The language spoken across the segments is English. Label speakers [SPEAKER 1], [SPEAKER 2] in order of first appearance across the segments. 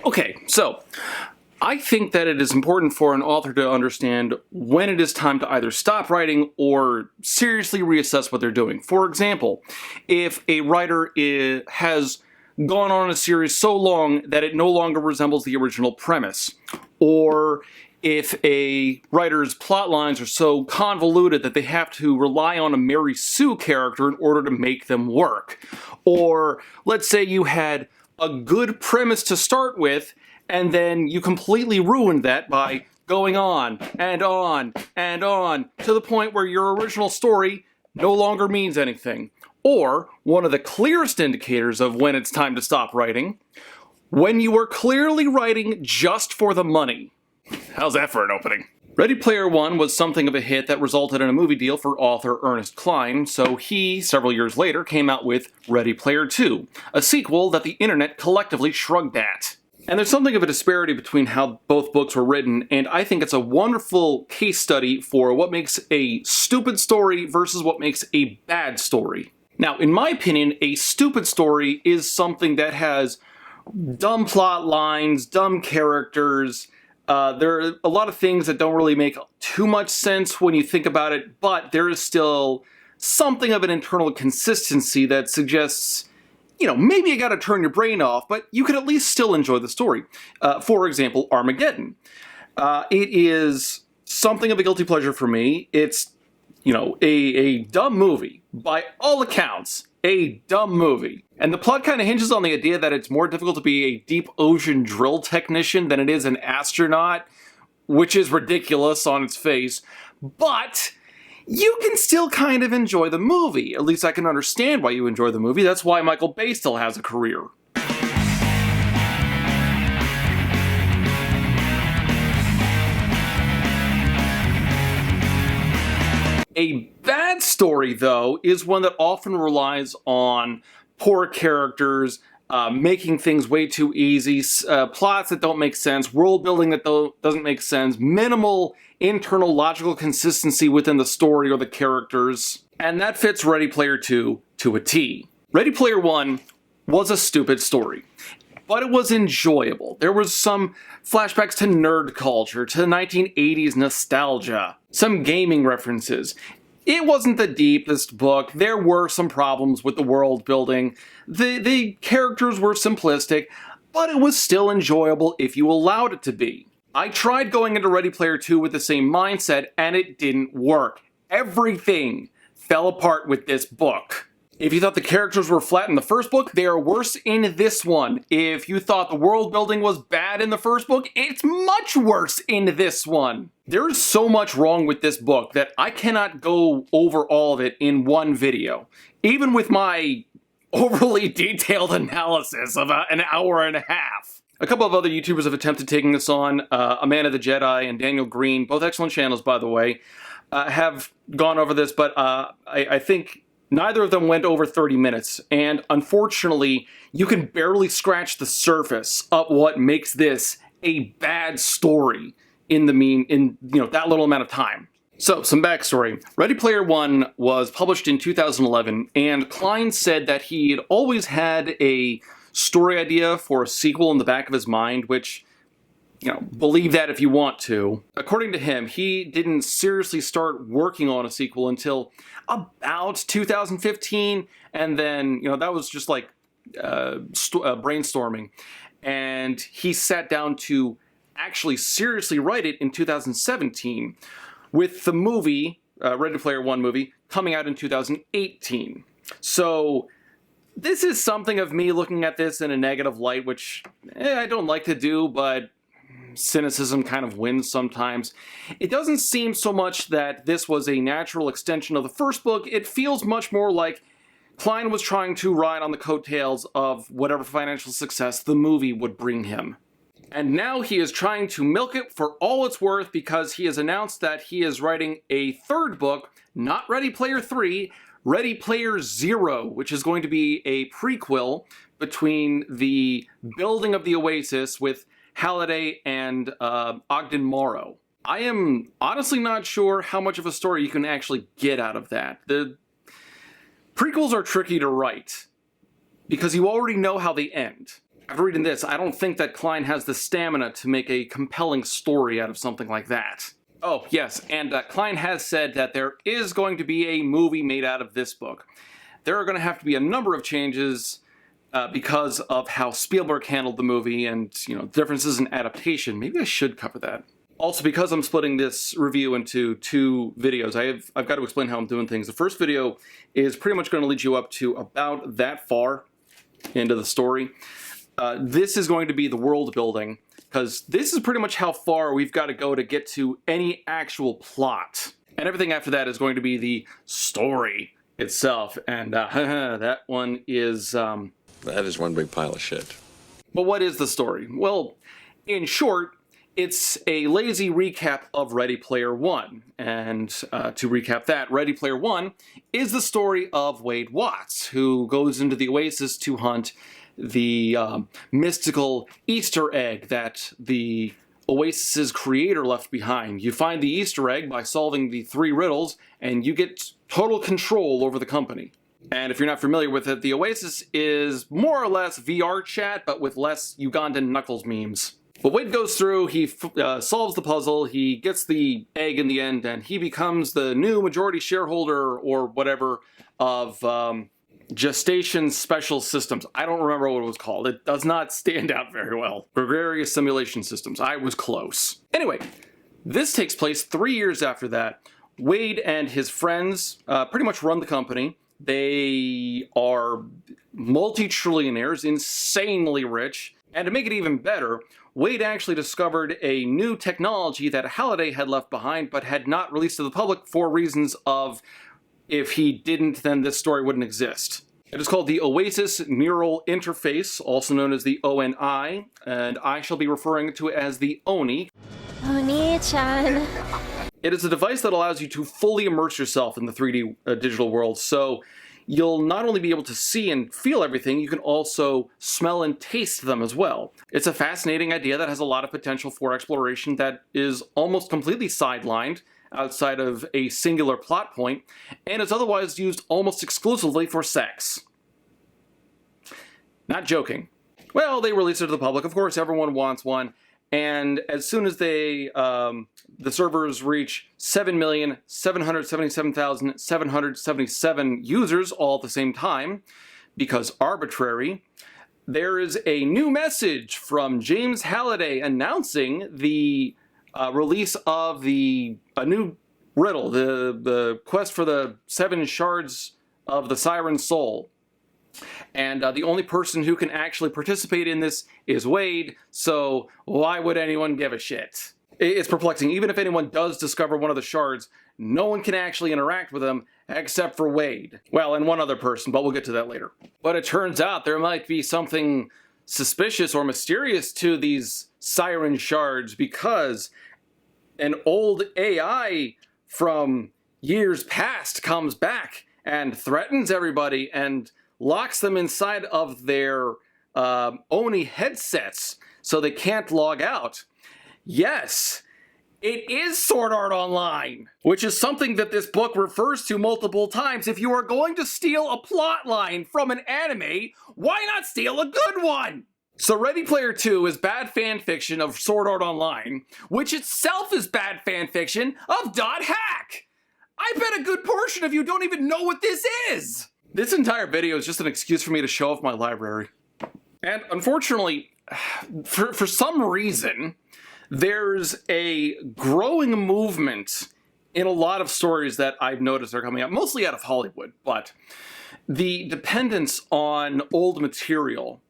[SPEAKER 1] Okay, so I think that it is important for an author to understand when it is time to either stop writing or seriously reassess what they're doing. For example, if a writer has gone on a series so long that it no longer resembles the original premise, or if a writer's plot lines are so convoluted that they have to rely on a Mary Sue character in order to make them work, or let's say you had a good premise to start with, and then you completely ruined that by going on and on and on to the point where your original story no longer means anything. Or, one of the clearest indicators of when it's time to stop writing, when you are clearly writing just for the money. How's that for an opening? Ready Player One was something of a hit that resulted in a movie deal for author Ernest Cline, so he, several years later, came out with Ready Player Two, a sequel that the internet collectively shrugged at. And there's something of a disparity between how both books were written, and I think it's a wonderful case study for what makes a stupid story versus what makes a bad story. Now, in my opinion, a stupid story is something that has dumb plot lines, dumb characters. There are a lot of things that don't really make too much sense when you think about it, but there is still something of an internal consistency that suggests, maybe you gotta turn your brain off, but you could at least still enjoy the story. For example, Armageddon. It is something of a guilty pleasure for me. It's, a dumb movie. By all accounts, a dumb movie. And the plot kind of hinges on the idea that it's more difficult to be a deep ocean drill technician than it is an astronaut, which is ridiculous on its face. But you can still kind of enjoy the movie. At least I can understand why you enjoy the movie. That's why Michael Bay still has a career. A bad story, though, is one that often relies on poor characters, making things way too easy, plots that don't make sense, world building that doesn't make sense, minimal internal logical consistency within the story or the characters. And that fits Ready Player 2 to a T. Ready Player 1 was a stupid story, but it was enjoyable. There was some flashbacks to nerd culture, to 1980s nostalgia, some gaming references. It wasn't the deepest book. There were some problems with the world building. The characters were simplistic, but it was still enjoyable if you allowed it to be. I tried going into Ready Player 2 with the same mindset, and it didn't work. Everything fell apart with this book. If you thought the characters were flat in the first book, they are worse in this one. If you thought the world building was bad in the first book, it's much worse in this one. There is so much wrong with this book that I cannot go over all of it in one video. Even with my overly detailed analysis of an hour and a half. A couple of other YouTubers have attempted taking this on. Amanda the Jedi and Daniel Green, both excellent channels by the way, have gone over this, but I think neither of them went over 30 minutes, and unfortunately, you can barely scratch the surface of what makes this a bad story in that little amount of time. So, some backstory. Ready Player One was published in 2011, and Cline said that he had always had a story idea for a sequel in the back of his mind, which, believe that if you want to. According to him, he didn't seriously start working on a sequel until about 2015, and then, that was just like brainstorming. And he sat down to actually seriously write it in 2017, with the movie, Ready Player One movie, coming out in 2018. So, this is something of me looking at this in a negative light, which I don't like to do, but cynicism kind of wins sometimes. It doesn't seem so much that this was a natural extension of the first book. It feels much more like Cline was trying to ride on the coattails of whatever financial success the movie would bring him. And now he is trying to milk it for all it's worth because he has announced that he is writing a third book, not Ready Player 3, Ready Player 0, which is going to be a prequel between the building of the Oasis with Halliday and Ogden Morrow. I am honestly not sure how much of a story you can actually get out of that. The prequels are tricky to write because you already know how they end. After reading this, I don't think that Klein has the stamina to make a compelling story out of something like that. Oh, yes, and Klein has said that there is going to be a movie made out of this book. There are going to have to be a number of changes because of how Spielberg handled the movie and, differences in adaptation. Maybe I should cover that. Also, because I'm splitting this review into 2 videos, I've got to explain how I'm doing things. The first video is pretty much going to lead you up to about that far into the story. This is going to be the world building, because this is pretty much how far we've got to go to get to any actual plot. And everything after that is going to be the story itself. And that one is...
[SPEAKER 2] That is one big pile of shit.
[SPEAKER 1] But what is the story? Well, in short, it's a lazy recap of Ready Player One. And to recap that, Ready Player One is the story of Wade Watts, who goes into the Oasis to hunt the mystical Easter egg that the Oasis's creator left behind. You find the Easter egg by solving the 3 riddles, and you get total control over the company. And if you're not familiar with it, the Oasis is more or less VR chat, but with less Ugandan Knuckles memes. But Wade goes through, he solves the puzzle, he gets the egg in the end, and he becomes the new majority shareholder or whatever of Gestation Special Systems. I don't remember what it was called. It does not stand out very well. Gregarious Simulation Systems. I was close. Anyway, this takes place 3 years after that. Wade and his friends pretty much run the company. They are multi-trillionaires, insanely rich. And to make it even better, Wade actually discovered a new technology that Halliday had left behind but had not released to the public for reasons of if he didn't, then this story wouldn't exist. It is called the Oasis Mural Interface, also known as the ONI, and I shall be referring to it as the ONI.
[SPEAKER 3] Oni-chan.
[SPEAKER 1] It is a device that allows you to fully immerse yourself in the 3D digital world, so you'll not only be able to see and feel everything, you can also smell and taste them as well. It's a fascinating idea that has a lot of potential for exploration that is almost completely sidelined outside of a singular plot point, and is otherwise used almost exclusively for sex. Not joking. Well, they released it to the public. Of course, everyone wants one. And as soon as the servers reach 7,777,777 users all at the same time, because arbitrary, there is a new message from James Halliday announcing the release of a new riddle, the quest for the 7 shards of the Siren Soul. And the only person who can actually participate in this is Wade, so why would anyone give a shit? It's perplexing. Even if anyone does discover one of the shards, no one can actually interact with them except for Wade. Well, and one other person, but we'll get to that later. But it turns out there might be something suspicious or mysterious to these Siren shards, because an old AI from years past comes back and threatens everybody and locks them inside of their Oni headsets so they can't log out. Yes, it is Sword Art Online, which is something that this book refers to multiple times. If you are going to steal a plot line from an anime, why not steal a good one? So Ready Player 2 is bad fanfiction of Sword Art Online, which itself is bad fanfiction of .hack. I bet a good portion of you don't even know what this is. This entire video is just an excuse for me to show off my library. And unfortunately, for some reason, there's a growing movement in a lot of stories that I've noticed are coming out, mostly out of Hollywood, but the dependence on old material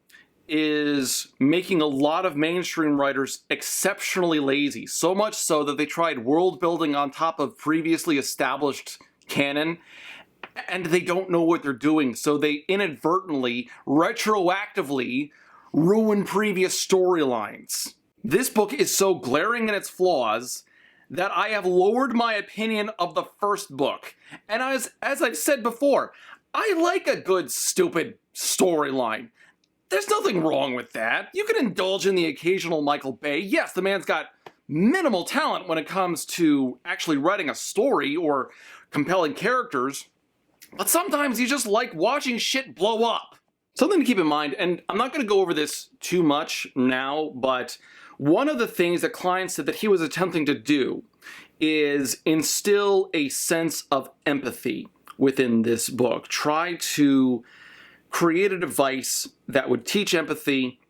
[SPEAKER 1] is making a lot of mainstream writers exceptionally lazy, so much so that they tried world building on top of previously established canon, and they don't know what they're doing, so they inadvertently, retroactively ruin previous storylines. This book is so glaring in its flaws that I have lowered my opinion of the first book. And as I've said before, I like a good, stupid storyline. There's nothing wrong with that. You can indulge in the occasional Michael Bay. Yes, the man's got minimal talent when it comes to actually writing a story or compelling characters, but sometimes you just like watching shit blow up. Something to keep in mind, and I'm not going to go over this too much now, but one of the things that Klein said that he was attempting to do is instill a sense of empathy within this book. Try to create a device that would teach empathy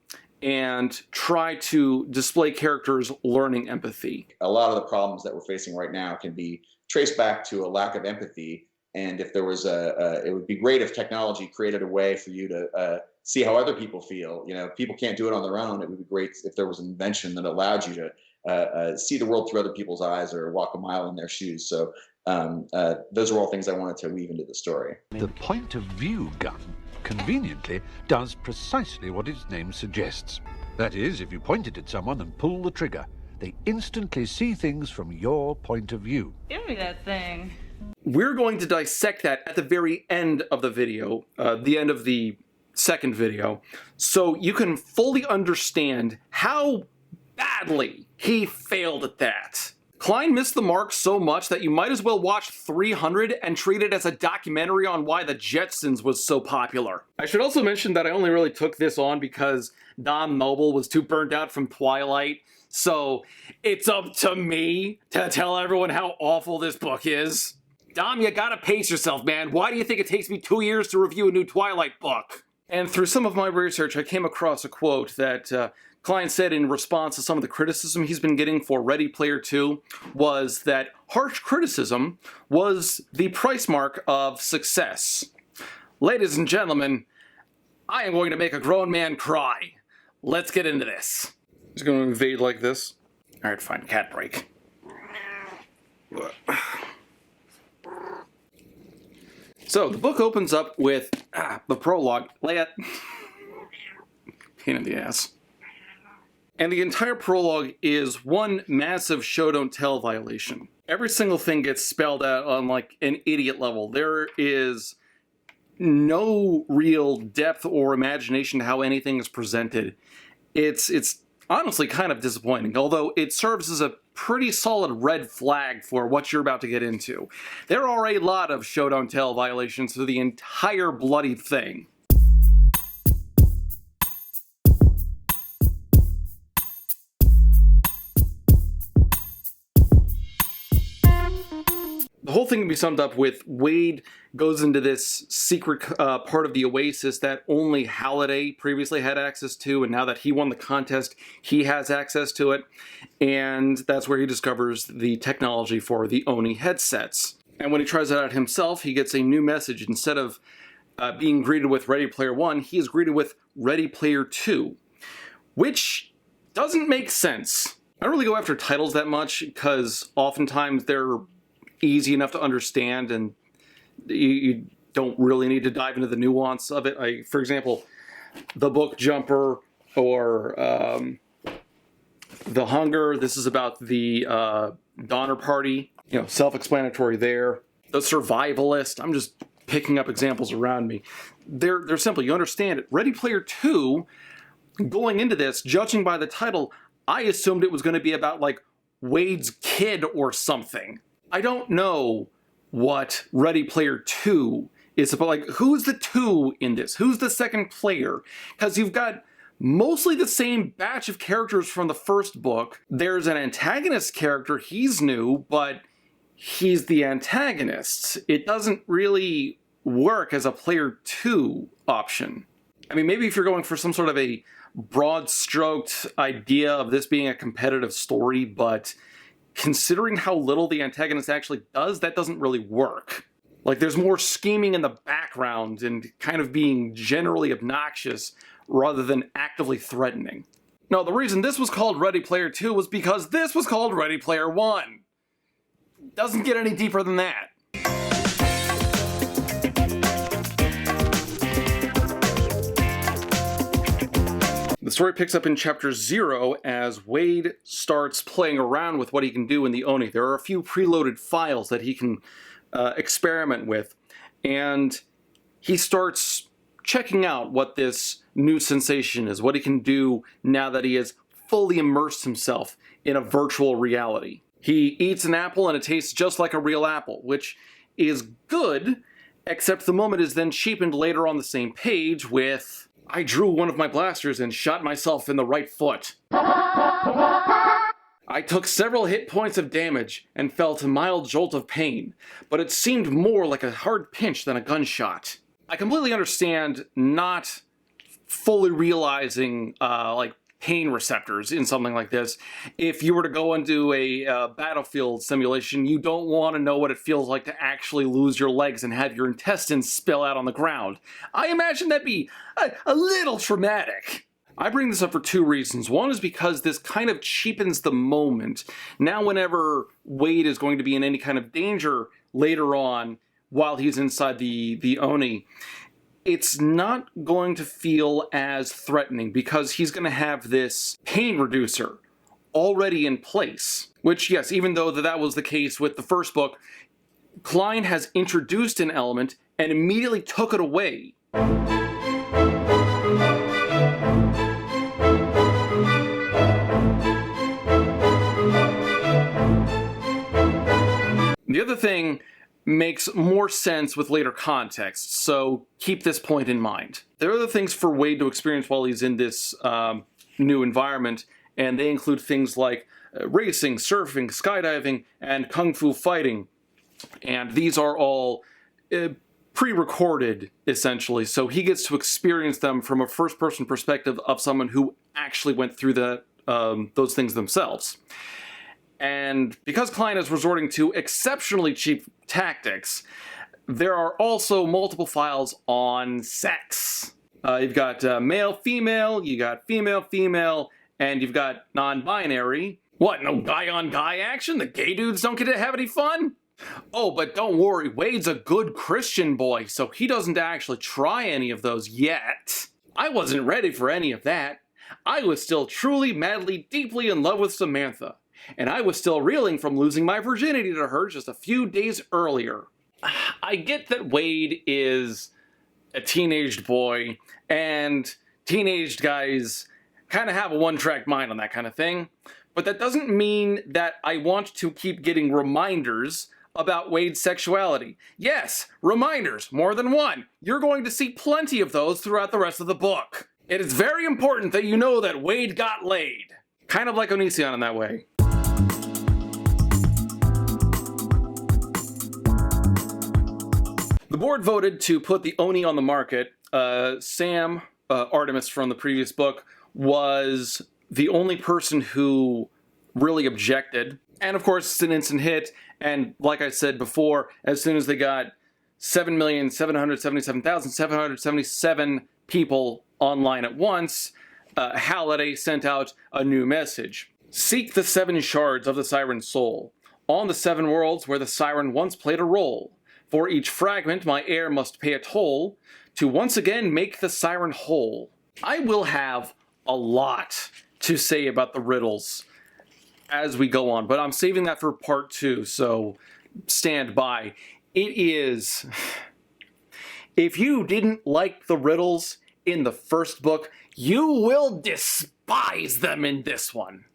[SPEAKER 1] and try to display characters learning empathy.
[SPEAKER 4] A lot of the problems that we're facing right now can be traced back to a lack of empathy. And if there was it would be great if technology created a way for you to see how other people feel. You know, people can't do it on their own. It would be great if there was an invention that allowed you to see the world through other people's eyes or walk a mile in their shoes. So those are all things I wanted to weave into the story.
[SPEAKER 5] The point of view gun conveniently does precisely what its name suggests. That is, if you point it at someone and pull the trigger, they instantly see things from your point of view.
[SPEAKER 6] Give me that thing.
[SPEAKER 1] We're going to dissect that at the very end of the video, the end of the second video, so you can fully understand how badly he failed at that. Klein missed the mark so much that you might as well watch 300 and treat it as a documentary on why the Jetsons was so popular. I should also mention that I only really took this on because Don Noble was too burnt out from Twilight, so it's up to me to tell everyone how awful this book is. Dom, you gotta pace yourself, man. Why do you think it takes me 2 years to review a new Twilight book? And through some of my research, I came across a quote that Klein said in response to some of the criticism he's been getting for Ready Player 2 was that harsh criticism was the price mark of success. Ladies and gentlemen, I am going to make a grown man cry. Let's get into this. He's going to invade like this. All right, fine, cat break. So, the book opens up with the prologue. Pain in the ass. And the entire prologue is one massive show don't tell violation. Every single thing gets spelled out on like an idiot level. There is no real depth or imagination to how anything is presented. It's honestly kind of disappointing, although it serves as a pretty solid red flag for what you're about to get into. There are a lot of show don't tell violations to the entire bloody thing. The whole thing can be summed up with Wade goes into this secret part of the Oasis that only Halliday previously had access to, and now that he won the contest, he has access to it. And that's where he discovers the technology for the Oni headsets. And when he tries it out himself, he gets a new message. Instead of being greeted with Ready Player 1, he is greeted with Ready Player 2, which doesn't make sense. I don't really go after titles that much because oftentimes they're easy enough to understand and you don't really need to dive into the nuance of it. For example, The Book Jumper or The Hunger. This is about the Donner Party. You know, self-explanatory there. The Survivalist. I'm just picking up examples around me. They're simple. You understand it. Ready Player 2, going into this, judging by the title, I assumed it was going to be about, like, Wade's kid or something. I don't know what Ready Player 2 is about. Like, who's the 2 in this? Who's the second player? Because you've got mostly the same batch of characters from the first book. There's an antagonist character. He's new, but he's the antagonist. It doesn't really work as a Player 2 option. I mean, maybe if you're going for some sort of a broad-stroked idea of this being a competitive story, but considering how little the antagonist actually does, that doesn't really work. Like, there's more scheming in the background and kind of being generally obnoxious rather than actively threatening. No, the reason this was called Ready Player 2 was because this was called Ready Player 1. Doesn't get any deeper than that. The story picks up in chapter 0 as Wade starts playing around with what he can do in the Oni. There are a few preloaded files that he can experiment with, and he starts checking out what this new sensation is, what he can do now that he has fully immersed himself in a virtual reality. He eats an apple and it tastes just like a real apple, which is good Except the moment is then cheapened later on the same page with, I drew one of my blasters and shot myself in the right foot. I took several hit points of damage and felt a mild jolt of pain, but it seemed more like a hard pinch than a gunshot. I completely understand not fully realizing like pain receptors in something like this. If you were to go and do a battlefield simulation, you don't want to know what it feels like to actually lose your legs and have your intestines spill out on the ground. I imagine that'd be a little traumatic. I bring this up for two reasons. One is because this kind of cheapens the moment. Now whenever Wade is going to be in any kind of danger later on while he's inside the Oni, it's not going to feel as threatening because he's going to have this pain reducer already in place. Which, yes, even though that was the case with the first book, Klein has introduced an element and immediately took it away. The other thing makes more sense with later context, so keep this point in mind. There are other things for Wade to experience while he's in this new environment, and they include things like racing, surfing, skydiving, and kung fu fighting. And these are all pre-recorded, essentially, so he gets to experience them from a first-person perspective of someone who actually went through those things themselves. And because Klein is resorting to exceptionally cheap tactics, there are also multiple files on sex. You've got male-female, you got female-female, and you've got non-binary. What, no guy-on-guy action? The gay dudes don't get to have any fun? Oh, but don't worry, Wade's a good Christian boy, so he doesn't actually try any of those yet. I wasn't ready for any of that. I was still truly, madly, deeply in love with Samantha. And I was still reeling from losing my virginity to her just a few days earlier. I get that Wade is a teenaged boy, and teenaged guys kind of have a one-track mind on that kind of thing, but that doesn't mean that I want to keep getting reminders about Wade's sexuality. Yes, reminders, more than one. You're going to see plenty of those throughout the rest of the book. It is very important that you know that Wade got laid. Kind of like Onision in that way. The board voted to put the Oni on the market. Sam, Artemis from the previous book, was the only person who really objected. And of course, it's an instant hit. And like I said before, as soon as they got 7,777,777 people online at once, Halliday sent out a new message. Seek the 7 shards of the Siren's soul, on the 7 worlds where the Siren once played a role. For each fragment, my heir must pay a toll to once again make the Siren whole. I will have a lot to say about the riddles as we go on, but I'm saving that for part 2, so stand by. It is... If you didn't like the riddles in the first book, you will despise them in this one.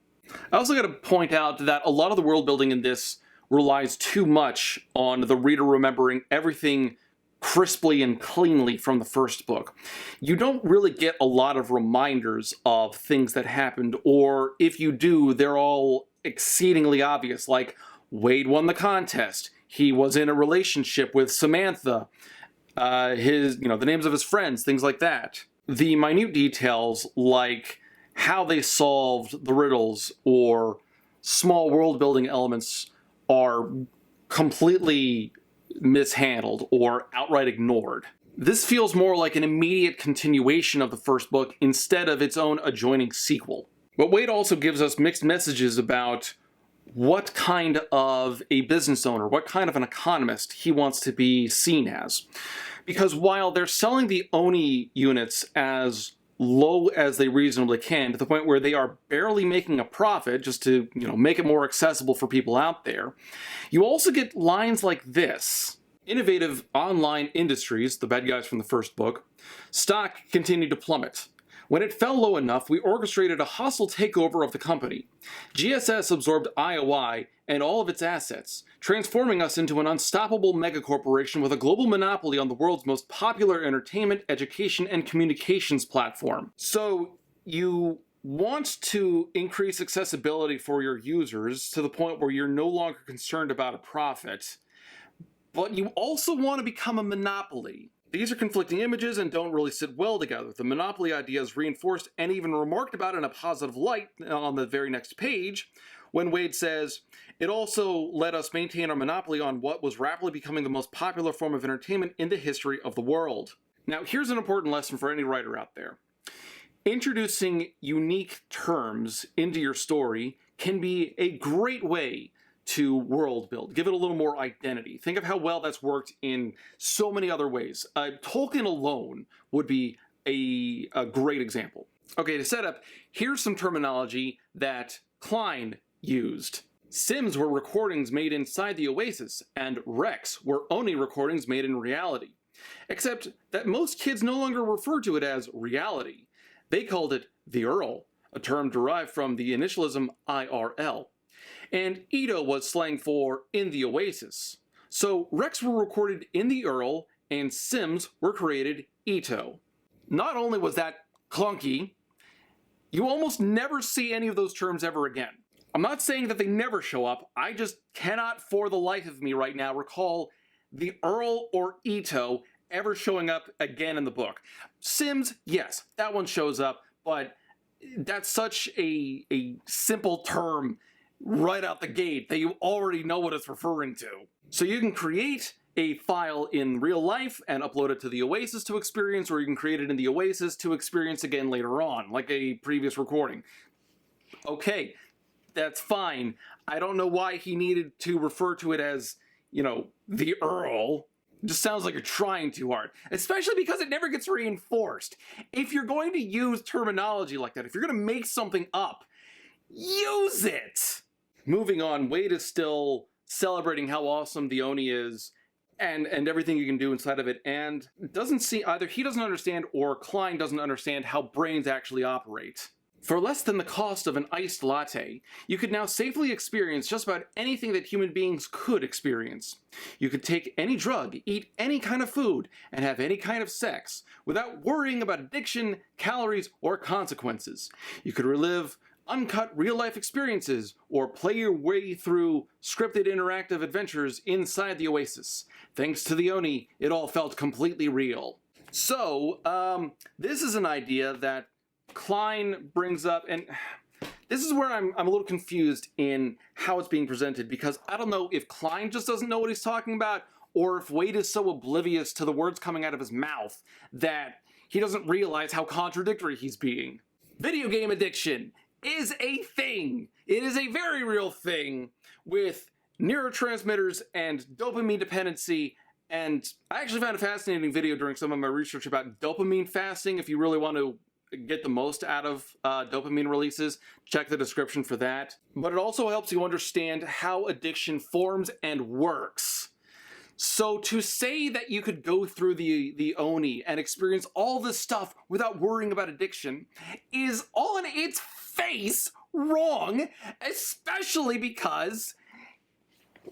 [SPEAKER 1] I also got to point out that a lot of the world building in this relies too much on the reader remembering everything crisply and cleanly from the first book. You don't really get a lot of reminders of things that happened, or if you do, they're all exceedingly obvious, like Wade won the contest, he was in a relationship with Samantha, the names of his friends, things like that. The minute details, like how they solved the riddles or small world building elements, are completely mishandled or outright ignored. This feels more like an immediate continuation of the first book instead of its own adjoining sequel. But Wade also gives us mixed messages about what kind of a business owner, what kind of an economist he wants to be seen as. Because while they're selling the Oni units as low as they reasonably can, to the point where they are barely making a profit just to, make it more accessible for people out there, you also get lines like this. Innovative online industries, the bad guys from the first book, stock continued to plummet. When it fell low enough, we orchestrated a hostile takeover of the company. GSS absorbed IOI and all of its assets, transforming us into an unstoppable megacorporation with a global monopoly on the world's most popular entertainment, education, and communications platform. So, you want to increase accessibility for your users to the point where you're no longer concerned about a profit, but you also want to become a monopoly. These are conflicting images and don't really sit well together. The monopoly idea is reinforced and even remarked about in a positive light on the very next page, when Wade says, "It also let us maintain our monopoly on what was rapidly becoming the most popular form of entertainment in the history of the world." Now, here's an important lesson for any writer out there. Introducing unique terms into your story can be a great way to world build. Give it a little more identity. Think of how well that's worked in so many other ways. Tolkien alone would be a great example. Okay, to set up, here's some terminology that Klein used. Sims were recordings made inside the Oasis, and Rex were only recordings made in reality. Except that most kids no longer refer to it as reality. They called it the Earl, a term derived from the initialism IRL. And Ito was slang for in the Oasis. So Rex were recorded in the Earl, and Sims were created Ito. Not only was that clunky, you almost never see any of those terms ever again. I'm not saying that they never show up, I just cannot for the life of me right now recall the Earl or Ito ever showing up again in the book. Sims, yes, that one shows up, but that's such a simple term right out the gate that you already know what it's referring to. So you can create a file in real life and upload it to the Oasis to experience, or you can create it in the Oasis to experience again later on, like a previous recording. Okay, that's fine. I don't know why he needed to refer to it as, the Earl. It just sounds like you're trying too hard, especially because it never gets reinforced. If you're going to use terminology like that, if you're going to make something up, use it! Moving on, Wade is still celebrating how awesome the Oni is and everything you can do inside of it, and doesn't see either he doesn't understand or Klein doesn't understand how brains actually operate. For less than the cost of an iced latte, you could now safely experience just about anything that human beings could experience. You could take any drug, eat any kind of food, and have any kind of sex without worrying about addiction, calories, or consequences. You could relive uncut real-life experiences or play your way through scripted interactive adventures inside the Oasis. Thanks to the Oni, it all felt completely real. So, this is an idea that Klein brings up, and this is where I'm a little confused in how it's being presented, because I don't know if Klein just doesn't know what he's talking about, or if Wade is so oblivious to the words coming out of his mouth that he doesn't realize how contradictory he's being. Video game addiction is a thing. It is a very real thing with neurotransmitters and dopamine dependency. And I actually found a fascinating video during some of my research about dopamine fasting. If you really want to get the most out of dopamine releases, check the description for that. But it also helps you understand how addiction forms and works. So to say that you could go through the Oni and experience all this stuff without worrying about addiction is on its face wrong, especially because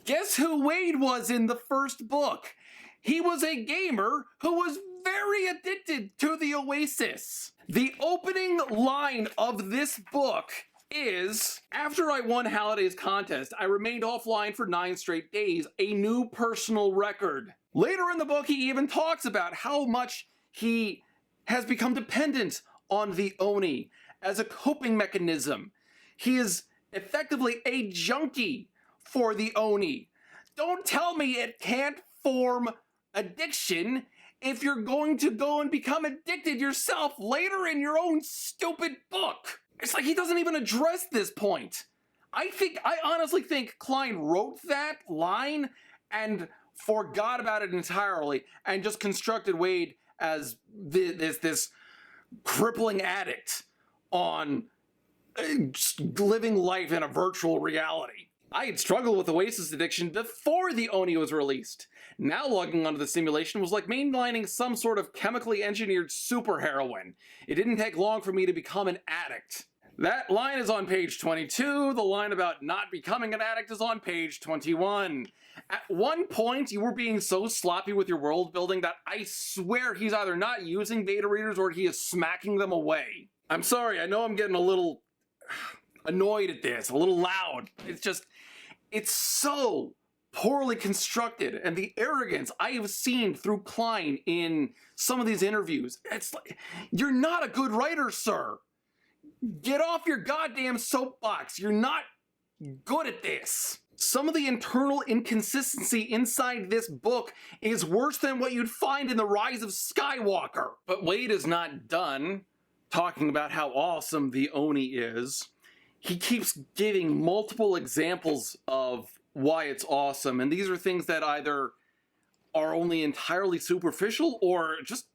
[SPEAKER 1] guess who Wade was in the first book? He was a gamer who was very addicted to the Oasis. The opening line of this book is, "After I won Halliday's contest, I remained offline for 9 straight days, a new personal record." Later in the book, he even talks about how much he has become dependent on the Oni as a coping mechanism. He is effectively a junkie for the Oni. Don't tell me it can't form addiction if you're going to go and become addicted yourself later in your own stupid book. It's like he doesn't even address this point. I honestly think Klein wrote that line and forgot about it entirely and just constructed Wade as this crippling addict on living life in a virtual reality. I had struggled with Oasis addiction before the Oni was released. Now logging onto the simulation was like mainlining some sort of chemically engineered superheroine. It didn't take long for me to become an addict. That line is on page 22. The line about not becoming an addict is on page 21. At one point, you were being so sloppy with your world building that I swear he's either not using beta readers or he is smacking them away. I'm sorry, I know I'm getting a little annoyed at this, a little loud. It's so poorly constructed, and the arrogance I have seen through Klein in some of these interviews, it's like, you're not a good writer, sir. Get off your goddamn soapbox. You're not good at this. Some of the internal inconsistency inside this book is worse than what you'd find in The Rise of Skywalker. But Wade is not done talking about how awesome the Oni is. He keeps giving multiple examples of why it's awesome, and these are things that either are only entirely superficial or just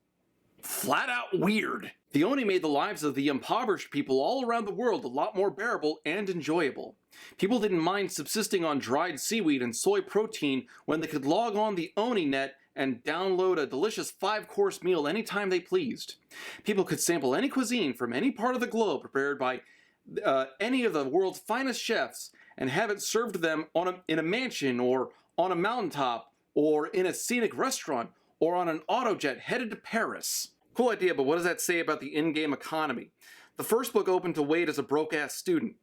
[SPEAKER 1] flat out weird. The Oni made the lives of the impoverished people all around the world a lot more bearable and enjoyable. People didn't mind subsisting on dried seaweed and soy protein when they could log on the Oni net and download a delicious 5-course meal anytime they pleased. People could sample any cuisine from any part of the globe prepared by any of the world's finest chefs and have it served to them in a mansion or on a mountaintop or in a scenic restaurant or on an autojet headed to Paris. Cool idea, but what does that say about the in-game economy? The first book opened to Wade as a broke-ass student.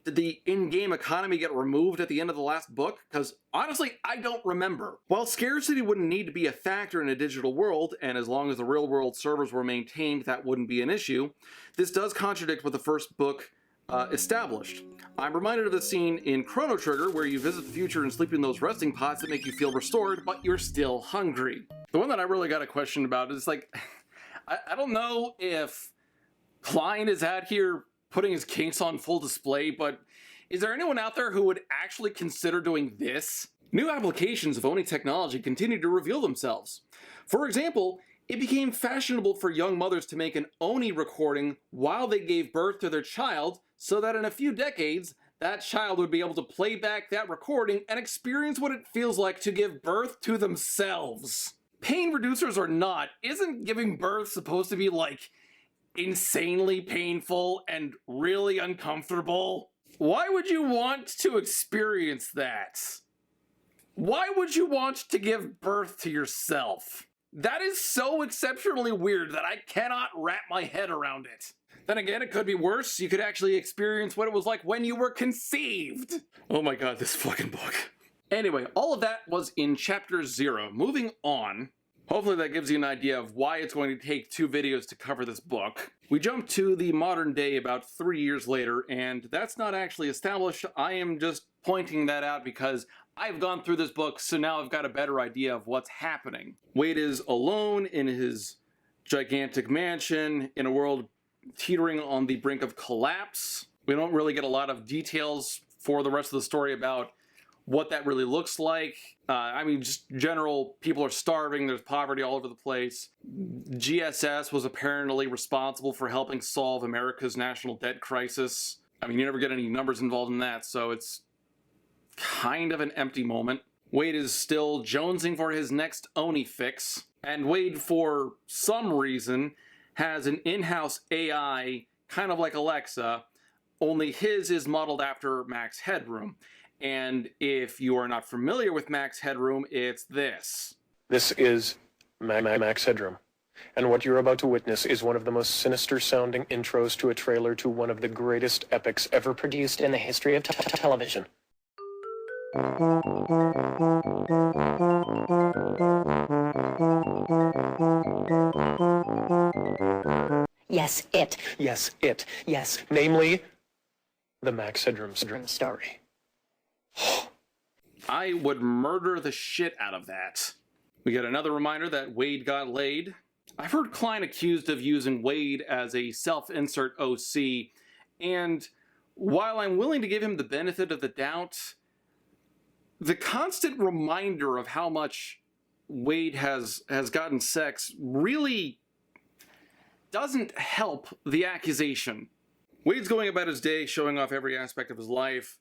[SPEAKER 1] Did the in-game economy get removed at the end of the last book? Because honestly, I don't remember. While scarcity wouldn't need to be a factor in a digital world, and as long as the real-world servers were maintained, that wouldn't be an issue, this does contradict what the first book established. I'm reminded of the scene in Chrono Trigger where you visit the future and sleep in those resting pots that make you feel restored, but you're still hungry. The one that I really got a question about is like, I don't know if Klein is out here putting his kinks on full display, but is there anyone out there who would actually consider doing this? New applications of Oni technology continue to reveal themselves. For example, it became fashionable for young mothers to make an Oni recording while they gave birth to their child, so that in a few decades, that child would be able to play back that recording and experience what it feels like to give birth to themselves. Pain reducers or not, isn't giving birth supposed to be like insanely painful and really uncomfortable? Why would you want to experience that? Why would you want to give birth to yourself? That is so exceptionally weird that I cannot wrap my head around it. Then again, it could be worse. You could actually experience what it was like when you were conceived. Oh my god, this fucking book. Anyway, all of that was in chapter 0. Moving on. Hopefully that gives you an idea of why it's going to take 2 videos to cover this book. We jump to the modern day about 3 years later, and that's not actually established. I am just pointing that out because I've gone through this book, so now I've got a better idea of what's happening. Wade is alone in his gigantic mansion in a world teetering on the brink of collapse. We don't really get a lot of details for the rest of the story about what that really looks like. I mean, just general, people are starving, there's poverty all over the place. GSS was apparently responsible for helping solve America's national debt crisis. I mean, you never get any numbers involved in that, so it's kind of an empty moment. Wade is still jonesing for his next Oni fix, and Wade, for some reason, has an in-house AI, kind of like Alexa, only his is modeled after Max Headroom. And if you are not familiar with Max Headroom, it's this.
[SPEAKER 6] This is Max Headroom. And what you're about to witness is one of the most sinister-sounding intros to a trailer to one of the greatest epics ever produced in the history of television.
[SPEAKER 7] Yes, it.
[SPEAKER 6] Yes, it. Yes, namely, the Max Headroom story.
[SPEAKER 1] I would murder the shit out of that. We get another reminder that Wade got laid. I've heard Klein accused of using Wade as a self-insert OC, and while I'm willing to give him the benefit of the doubt, the constant reminder of how much Wade has gotten sex really doesn't help the accusation. Wade's going about his day showing off every aspect of his life.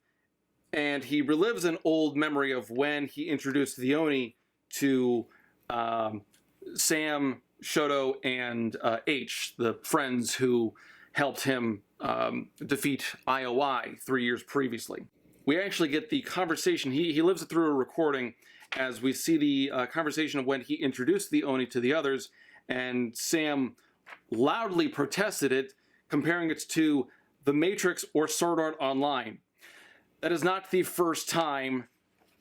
[SPEAKER 1] and he relives an old memory of when he introduced the Oni to Sam, Shoto, and H, the friends who helped him defeat IOI 3 years previously. We actually get the conversation. He lives it through a recording as we see the conversation of when he introduced the Oni to the others, and Sam loudly protested it, comparing it to The Matrix or Sword Art Online. That is not the first time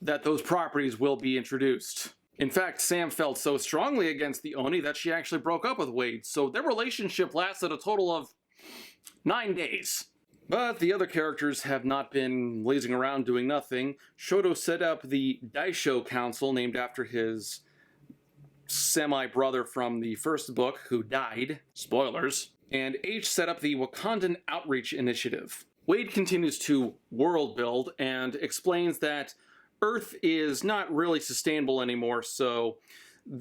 [SPEAKER 1] that those properties will be introduced. In fact, Sam felt so strongly against the Oni that she actually broke up with Wade, so their relationship lasted a total of 9 days. But the other characters have not been lazing around doing nothing. Shoto set up the Daisho Council, named after his semi-brother from the first book, who died. Spoilers. And H set up the Wakandan Outreach Initiative. Wade continues to world build and explains that Earth is not really sustainable anymore, so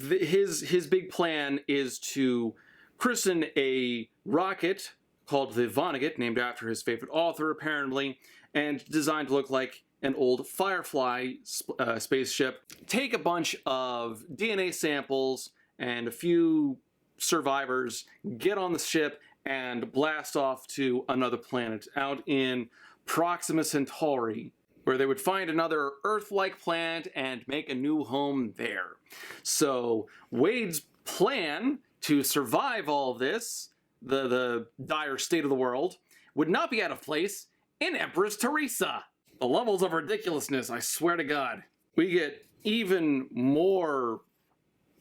[SPEAKER 1] his big plan is to christen a rocket called the Vonnegut, named after his favorite author, apparently, and designed to look like an old Firefly spaceship. Take a bunch of DNA samples and a few survivors, get on the ship, and blast off to another planet out in Proxima Centauri, where they would find another Earth-like planet and make a new home there. So Wade's plan to survive all this, the dire state of the world, would not be out of place in Empress Teresa. The levels of ridiculousness, I swear to God. We get even more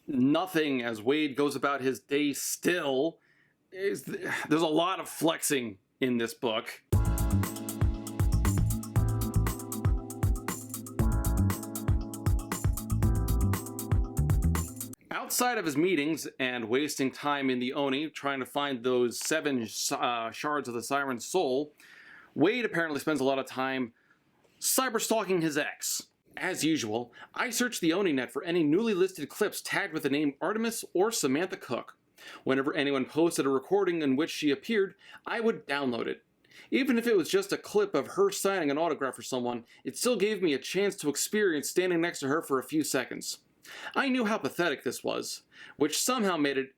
[SPEAKER 1] nothing as Wade goes about his day still. There's a lot of flexing in this book. Outside of his meetings and wasting time in the Oni trying to find those 7 shards of the Siren's soul, Wade apparently spends a lot of time cyberstalking his ex. As usual, I searched the Oni net for any newly listed clips tagged with the name Artemis or Samantha Cook. Whenever anyone posted a recording in which she appeared, I would download it. Even if it was just a clip of her signing an autograph for someone, it still gave me a chance to experience standing next to her for a few seconds. I knew how pathetic this was, which somehow made it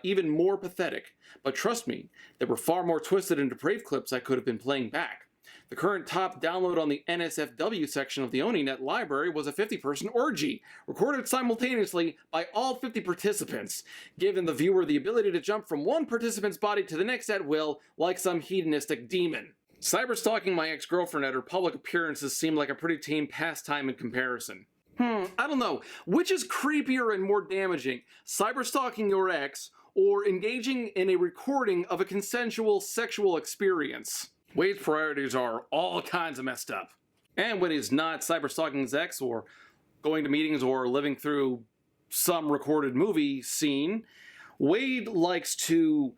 [SPEAKER 1] even more pathetic, but trust me, there were far more twisted and depraved clips I could have been playing back. The current top download on the NSFW section of the OniNet library was a 50-person orgy, recorded simultaneously by all 50 participants, giving the viewer the ability to jump from one participant's body to the next at will, like some hedonistic demon. Cyberstalking my ex-girlfriend at her public appearances seemed like a pretty tame pastime in comparison. I don't know. Which is creepier and more damaging? Cyberstalking your ex, or engaging in a recording of a consensual sexual experience? Wade's priorities are all kinds of messed up. And when he's not cyberstalking his ex, or going to meetings, or living through some recorded movie scene, Wade likes to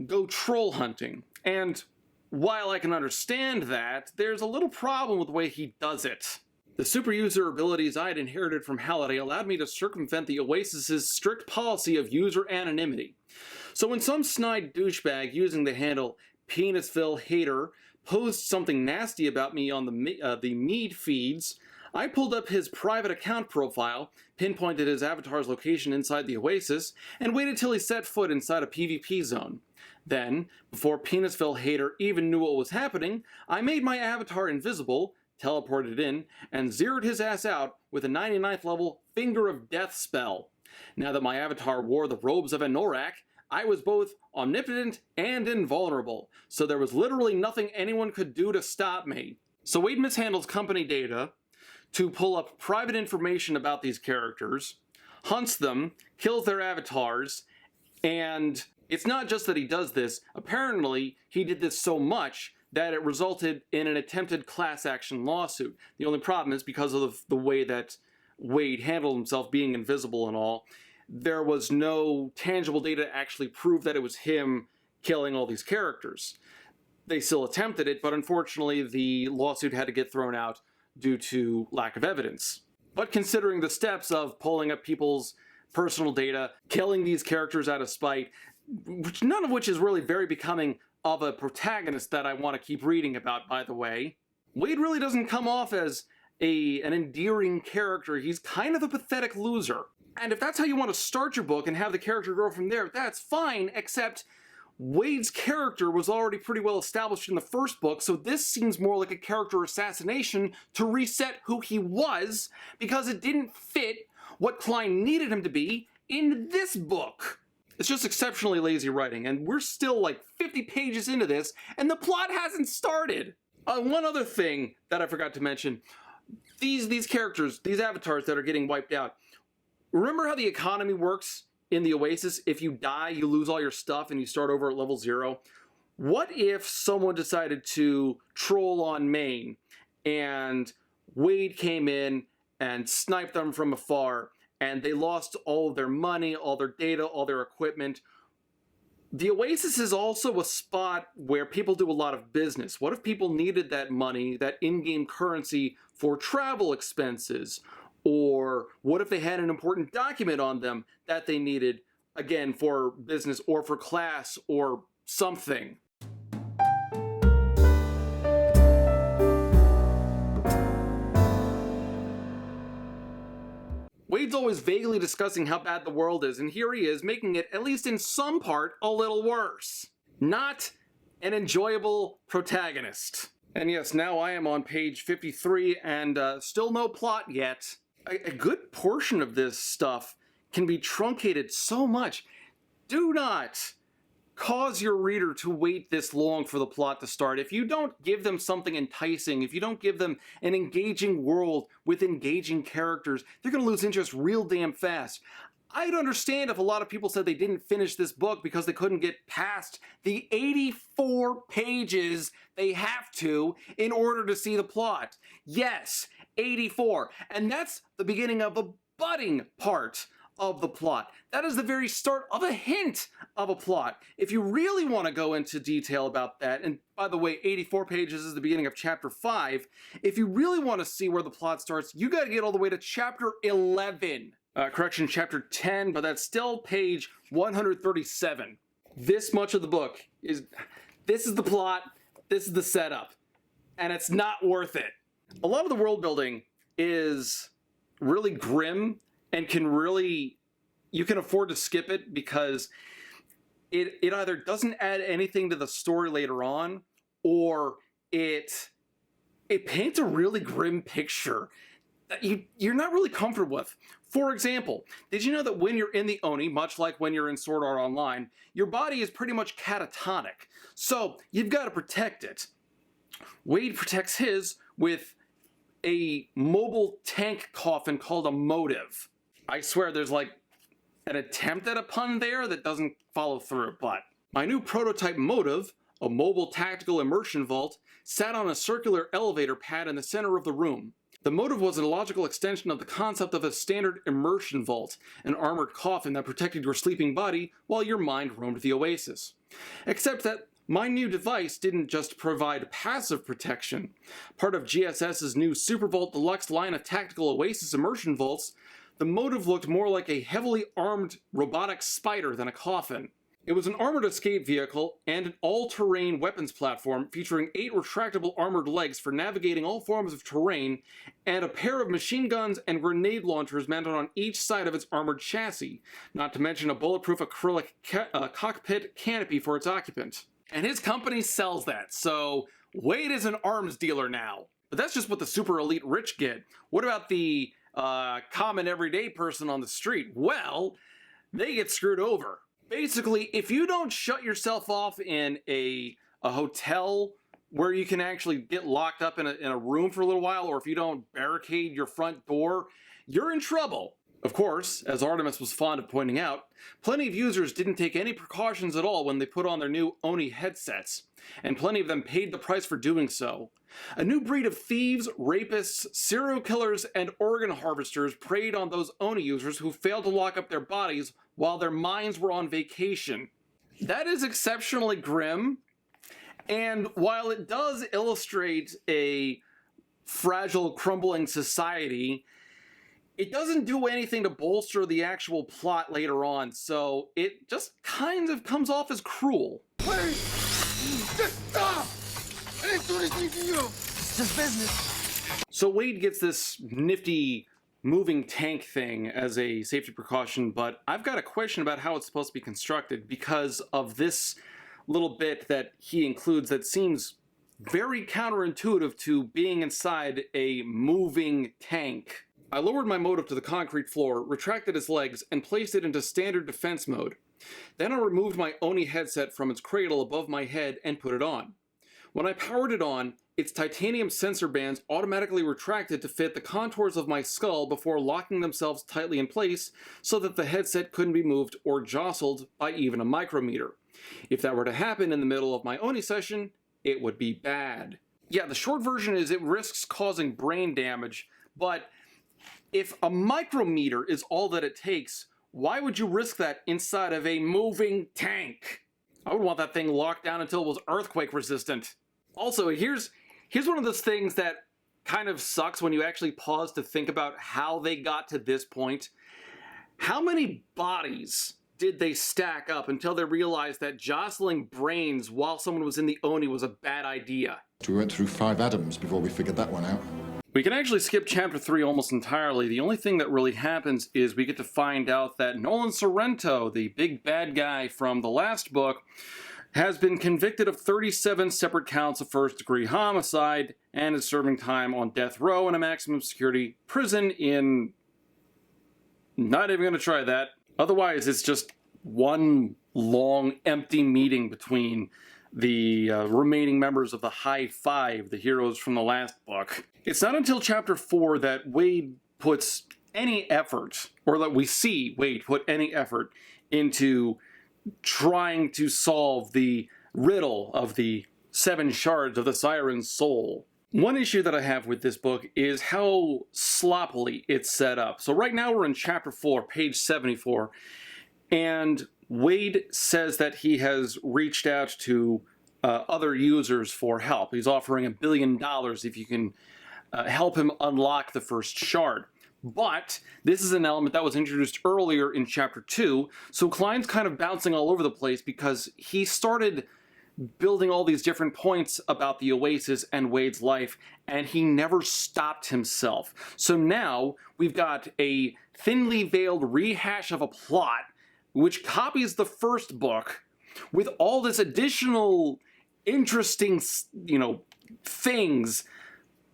[SPEAKER 1] go troll hunting. And while I can understand that, there's a little problem with the way he does it. The super user abilities I had inherited from Halliday allowed me to circumvent the Oasis's strict policy of user anonymity. So when some snide douchebag using the handle Penisville Hater posed something nasty about me on the Mead feeds, I pulled up his private account profile, pinpointed his avatar's location inside the Oasis, and waited till he set foot inside a PvP zone. Then, before Penisville Hater even knew what was happening, I made my avatar invisible, teleported in, and zeroed his ass out with a 99th level Finger of Death spell. Now that my avatar wore the robes of Anorak, I was both omnipotent and invulnerable, so there was literally nothing anyone could do to stop me. So Wade mishandles company data to pull up private information about these characters, hunts them, kills their avatars, and it's not just that he does this. Apparently, he did this so much that it resulted in an attempted class action lawsuit. The only problem is because of the way that Wade handled himself, being invisible and all, there was no tangible data to actually prove that it was him killing all these characters. They still attempted it, but unfortunately the lawsuit had to get thrown out due to lack of evidence. But considering the steps of pulling up people's personal data, killing these characters out of spite, none of which is really very becoming of a protagonist that I want to keep reading about, by the way. Wade really doesn't come off as an endearing character. He's kind of a pathetic loser. And if that's how you want to start your book and have the character grow from there, that's fine, except Wade's character was already pretty well established in the first book, so this seems more like a character assassination to reset who he was, because it didn't fit what Klein needed him to be in this book. It's just exceptionally lazy writing, and we're still like 50 pages into this, and the plot hasn't started. One other thing that I forgot to mention, these characters, these avatars that are getting wiped out, remember how the economy works in the Oasis? If you die, you lose all your stuff and you start over at level 0. What if someone decided to troll on Maine and Wade came in and sniped them from afar and they lost all of their money, all their data, all their equipment? The Oasis is also a spot where people do a lot of business. What if people needed that money, that in-game currency, for travel expenses? Or what if they had an important document on them that they needed, again, for business or for class or something? Wade's always vaguely discussing how bad the world is, and here he is making it, at least in some part, a little worse. Not an enjoyable protagonist. And yes, now I am on page 53, and still no plot yet. A good portion of this stuff can be truncated so much. Do not cause your reader to wait this long for the plot to start. If you don't give them something enticing, if you don't give them an engaging world with engaging characters, they're going to lose interest real damn fast. I'd understand if a lot of people said they didn't finish this book because they couldn't get past the 84 pages they have to in order to see the plot. Yes, 84. And that's the beginning of the budding part of the plot. That is the very start of a hint of a plot. If you really want to go into detail about that, and by the way, 84 pages is the beginning of chapter 5, if you really want to see where the plot starts, you got to get all the way to chapter 11. Correction, chapter 10, but that's still page 137. This much of the book this is the plot, this is the setup, and it's not worth it. A lot of the world building is really grim and you can afford to skip it because it either doesn't add anything to the story later on, or it paints a really grim picture that you're not really comfortable with. For example, did you know that when you're in the Oni, much like when you're in Sword Art Online, your body is pretty much catatonic, so you've got to protect it. Wade protects his with a mobile tank coffin called a motive. I swear there's like an attempt at a pun there that doesn't follow through, but my new prototype motive, a mobile tactical immersion vault, sat on a circular elevator pad in the center of the room. The motive was a logical extension of the concept of a standard immersion vault, an armored coffin that protected your sleeping body while your mind roamed the Oasis. Except that my new device didn't just provide passive protection. Part of GSS's new Super Vault Deluxe line of tactical Oasis immersion vaults, the motive looked more like a heavily armed robotic spider than a coffin. It was an armored escape vehicle and an all-terrain weapons platform featuring 8 retractable armored legs for navigating all forms of terrain, and a pair of machine guns and grenade launchers mounted on each side of its armored chassis, not to mention a bulletproof acrylic cockpit canopy for its occupant. And his company sells that, so Wade is an arms dealer now. But that's just what the super elite rich get. What about the common everyday person on the street? Well, they get screwed over. Basically, if you don't shut yourself off in a hotel where you can actually get locked up in a room for a little while, or if you don't barricade your front door, you're in trouble. Of course, as Artemis was fond of pointing out, plenty of users didn't take any precautions at all when they put on their new Oni headsets, and plenty of them paid the price for doing so. A new breed of thieves, rapists, serial killers, and organ harvesters preyed on those Oni users who failed to lock up their bodies while their minds were on vacation. That is exceptionally grim, and while it does illustrate a fragile, crumbling society, it doesn't do anything to bolster the actual plot later on, so it just kind of comes off as cruel.
[SPEAKER 8] Please! Just stop! I didn't do anything to you! It's just business.
[SPEAKER 1] So Wade gets this nifty moving tank thing as a safety precaution, but I've got a question about how it's supposed to be constructed because of this little bit that he includes that seems very counterintuitive to being inside a moving tank. I lowered my motive to the concrete floor, retracted its legs, and placed it into standard defense mode. Then I removed my Oni headset from its cradle above my head and put it on. When I powered it on, its titanium sensor bands automatically retracted to fit the contours of my skull before locking themselves tightly in place so that the headset couldn't be moved or jostled by even a micrometer. If that were to happen in the middle of my Oni session, it would be bad. Yeah, the short version is it risks causing brain damage, but if a micrometer is all that it takes, why would you risk that inside of a moving tank? I would want that thing locked down until it was earthquake resistant. Also, here's one of those things that kind of sucks when you actually pause to think about how they got to this point. How many bodies did they stack up until they realized that jostling brains while someone was in the Oni was a bad idea?
[SPEAKER 9] We went through 5 Adams before we figured that one out.
[SPEAKER 1] We can actually skip chapter 3 almost entirely. The only thing that really happens is we get to find out that Nolan Sorrento, the big bad guy from the last book, has been convicted of 37 separate counts of first-degree homicide and is serving time on death row in a maximum security prison in... Not even going to try that. Otherwise, it's just one long, empty meeting between the remaining members of the High Five, the heroes from the last book. It's not until chapter 4 that Wade puts any effort, or that we see Wade put any effort into trying to solve the riddle of the 7 shards of the Siren's soul. One issue that I have with this book is how sloppily it's set up. So right now we're in chapter 4, page 74, and Wade says that he has reached out to other users for help. He's offering $1 billion if you can help him unlock the first shard. But this is an element that was introduced earlier in chapter 2, so Klein's kind of bouncing all over the place because he started building all these different points about the Oasis and Wade's life, and he never stopped himself. So now we've got a thinly veiled rehash of a plot which copies the first book with all this additional interesting, things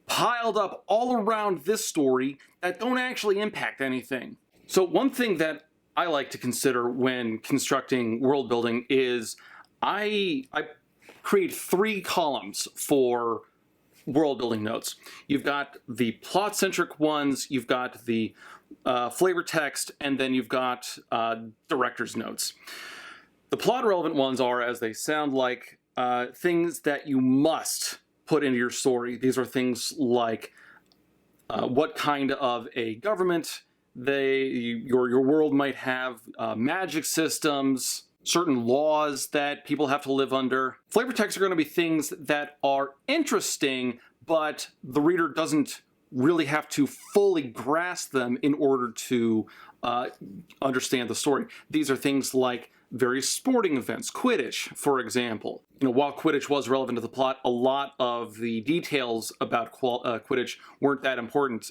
[SPEAKER 1] piled up all around this story that don't actually impact anything. So one thing that I like to consider when constructing world building is I create 3 columns for world building notes. You've got the plot centric ones, you've got the flavor text, and then you've got director's notes. The plot relevant ones are, as they sound like, things that you must put into your story. These are things like what kind of a government your world might have, magic systems, certain laws that people have to live under. Flavor texts are going to be things that are interesting, but the reader doesn't really have to fully grasp them in order to understand the story. These are things like various sporting events, Quidditch, for example. While Quidditch was relevant to the plot, a lot of the details about Quidditch weren't that important.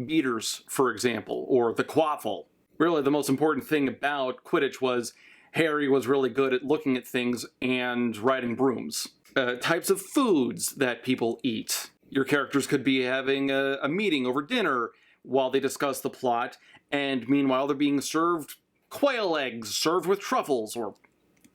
[SPEAKER 1] Beaters, for example, or the quaffle. Really, the most important thing about Quidditch was Harry was really good at looking at things and riding brooms. Types of foods that people eat. Your characters could be having a meeting over dinner while they discuss the plot, and meanwhile they're being served quail eggs served with truffles or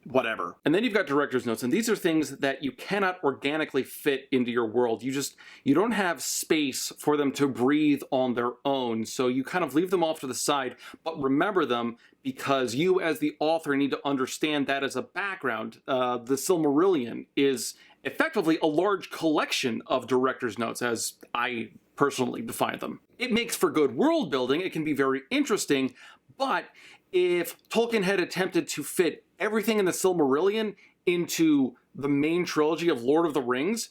[SPEAKER 1] whatever. And then you've got director's notes, and these are things that you cannot organically fit into your world. You don't have space for them to breathe on their own, so you kind of leave them off to the side, but remember them because you as the author need to understand that as a background. The Silmarillion is effectively a large collection of director's notes, as I personally define them. It makes for good world building, it can be very interesting, but if Tolkien had attempted to fit everything in the Silmarillion into the main trilogy of Lord of the Rings,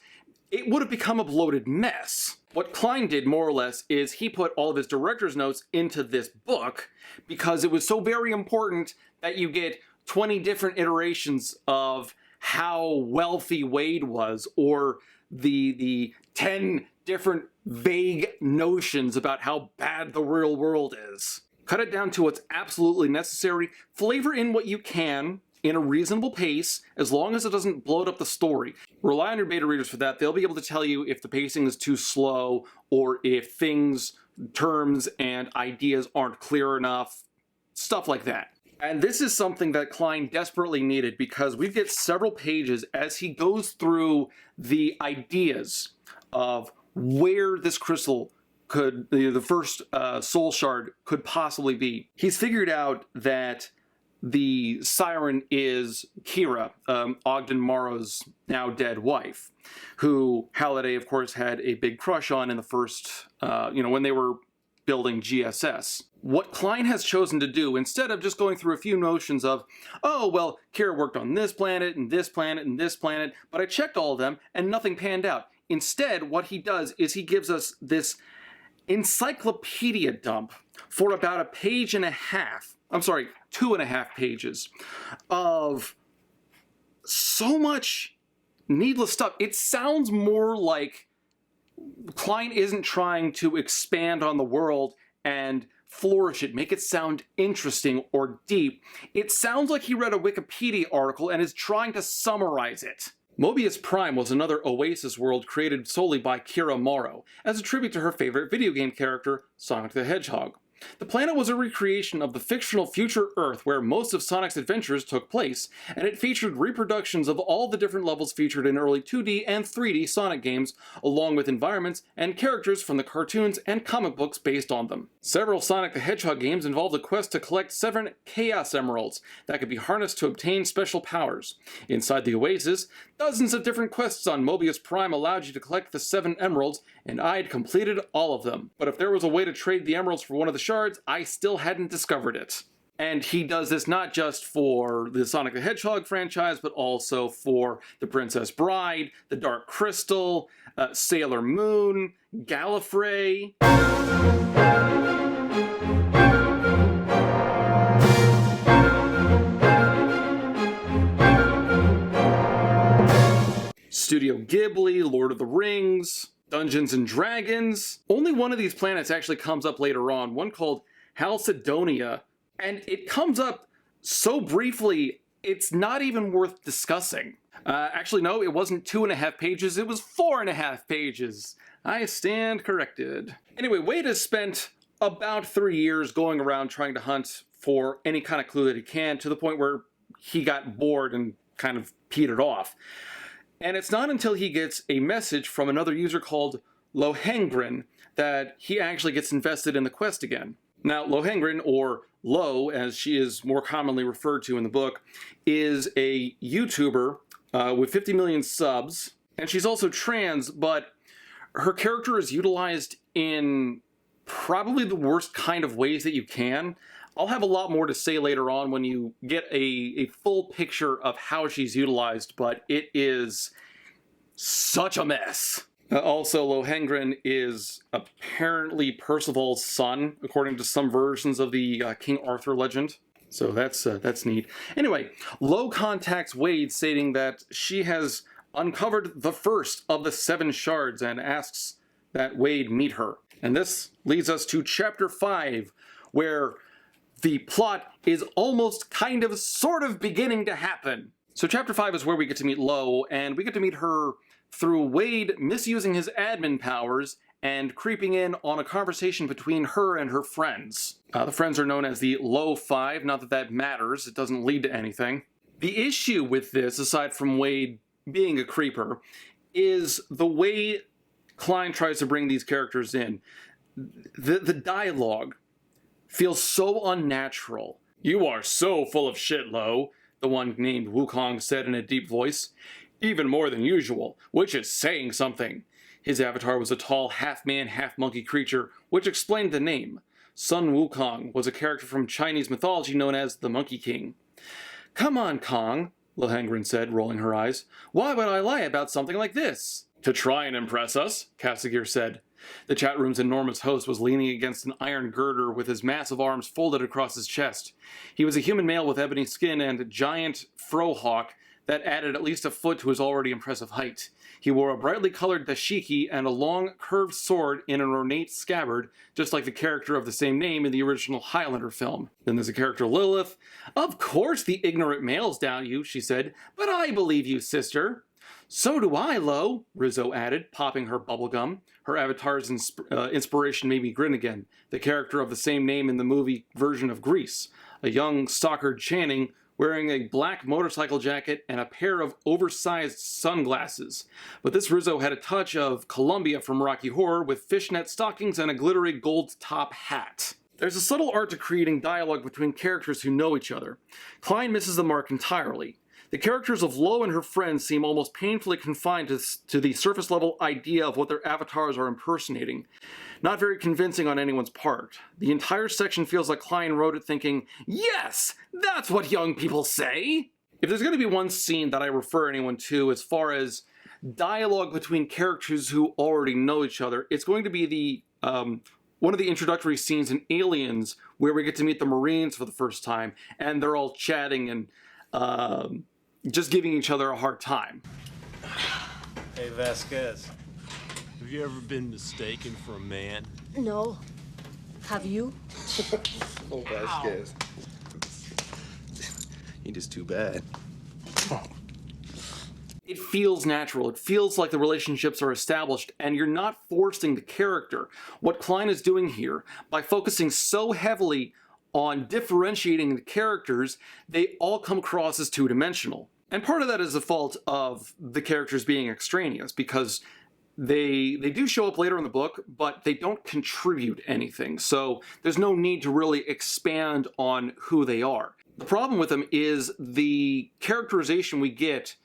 [SPEAKER 1] it would have become a bloated mess. What Klein did, more or less, is he put all of his director's notes into this book because it was so very important that you get 20 different iterations of how wealthy Wade was, or the 10 different vague notions about how bad the real world is. Cut it down to what's absolutely necessary, flavor in what you can in a reasonable pace, as long as it doesn't bloat up the story. Rely on your beta readers for that. They'll be able to tell you if the pacing is too slow, or if things, terms, and ideas aren't clear enough, stuff like that. And this is something that Klein desperately needed, because we get several pages as he goes through the ideas of where this crystal could, the first soul shard could possibly be. He's figured out that the siren is Kira, Ogden Morrow's now dead wife, who Halliday, of course, had a big crush on in the first, when they were building GSS. What Klein has chosen to do, instead of just going through a few notions of, oh, well, Kira worked on this planet, and this planet, and this planet, but I checked all of them, and nothing panned out. Instead, what he does is he gives us this encyclopedia dump for about a page and a half, 2.5 pages, of so much needless stuff. It sounds more like Klein isn't trying to expand on the world and flourish it, make it sound interesting or deep. It sounds like he read a Wikipedia article and is trying to summarize it. Mobius Prime was another Oasis world created solely by Kira Morrow, as a tribute to her favorite video game character, Sonic the Hedgehog. The planet was a recreation of the fictional future Earth where most of Sonic's adventures took place, and it featured reproductions of all the different levels featured in early 2D and 3D Sonic games, along with environments and characters from the cartoons and comic books based on them. Several Sonic the Hedgehog games involved a quest to collect 7 Chaos Emeralds that could be harnessed to obtain special powers. Inside the Oasis, dozens of different quests on Mobius Prime allowed you to collect the 7 emeralds, and I'd completed all of them. But if there was a way to trade the emeralds for one of the shards, I still hadn't discovered it. And he does this not just for the Sonic the Hedgehog franchise, but also for The Princess Bride, The Dark Crystal, Sailor Moon, Gallifrey. Studio Ghibli, Lord of the Rings, Dungeons and Dragons. Only one of these planets actually comes up later on, one called Halcydonia, and it comes up so briefly, it's not even worth discussing. Actually, no, it wasn't 2.5 pages, it was 4.5 pages. I stand corrected. Anyway, Wade has spent about 3 years going around trying to hunt for any kind of clue that he can, to the point where he got bored and kind of petered off. And it's not until he gets a message from another user called Lohengrin that he actually gets invested in the quest again. Now, Lohengrin, or Lo, as she is more commonly referred to in the book, is a YouTuber with 50 million subs, and she's also trans, but her character is utilized in probably the worst kind of ways that you can. I'll have a lot more to say later on when you get a full picture of how she's utilized, but it is such a mess. Also, Lohengrin is apparently Percival's son, according to some versions of the King Arthur legend. So that's neat. Anyway, Lo contacts Wade, stating that she has uncovered the first of the 7 shards and asks that Wade meet her. And this leads us to Chapter 5, where the plot is almost kind of sort of beginning to happen. So Chapter 5 is where we get to meet Lo, and we get to meet her through Wade misusing his admin powers and creeping in on a conversation between her and her friends. The friends are known as the Lo 5, not that that matters, it doesn't lead to anything. The issue with this, aside from Wade being a creeper, is the way Klein tries to bring these characters in. The dialogue feels so unnatural. "You are so full of shit, Lo," the one named Wukong said in a deep voice. "Even more than usual, which is saying something." His avatar was a tall, half-man, half-monkey creature, which explained the name. Sun Wukong was a character from Chinese mythology known as the Monkey King. "Come on, Kong," Lohengrin said, rolling her eyes. "Why would I lie about something like this?" "To try and impress us," Kasagir said. The chat room's enormous host was leaning against an iron girder with his massive arms folded across his chest. He was a human male with ebony skin and giant frohawk that added at least a foot to his already impressive height. He wore a brightly colored dashiki and a long, curved sword in an ornate scabbard, just like the character of the same name in the original Highlander film. Then there's a character Lilith. "Of course the ignorant males doubt you," she said, "but I believe you, sister." "So do I, Lo," Rizzo added, popping her bubblegum. Her avatar's inspiration made me grin again. The character of the same name in the movie version of Grease. A young Stockard Channing wearing a black motorcycle jacket and a pair of oversized sunglasses. But this Rizzo had a touch of Columbia from Rocky Horror with fishnet stockings and a glittery gold top hat. There's a subtle art to creating dialogue between characters who know each other. Klein misses the mark entirely. The characters of Lo and her friends seem almost painfully confined to the surface-level idea of what their avatars are impersonating. Not very convincing on anyone's part. The entire section feels like Klein wrote it thinking, "Yes, that's what young people say!" If there's going to be one scene that I refer anyone to as far as dialogue between characters who already know each other, it's going to be the one of the introductory scenes in Aliens where we get to meet the Marines for the first time, and they're all chatting and just giving each other a hard time.
[SPEAKER 8] Hey, Vasquez. Have you ever been mistaken for a man?
[SPEAKER 7] No. Have you?
[SPEAKER 2] Oh, Vasquez. He just too bad.
[SPEAKER 1] It feels natural. It feels like the relationships are established and you're not forcing the character. What Klein is doing here, by focusing so heavily on differentiating the characters, they all come across as two-dimensional. And part of that is the fault of the characters being extraneous, because they do show up later in the book, but they don't contribute anything. So there's no need to really expand on who they are. The problem with them is the characterization we get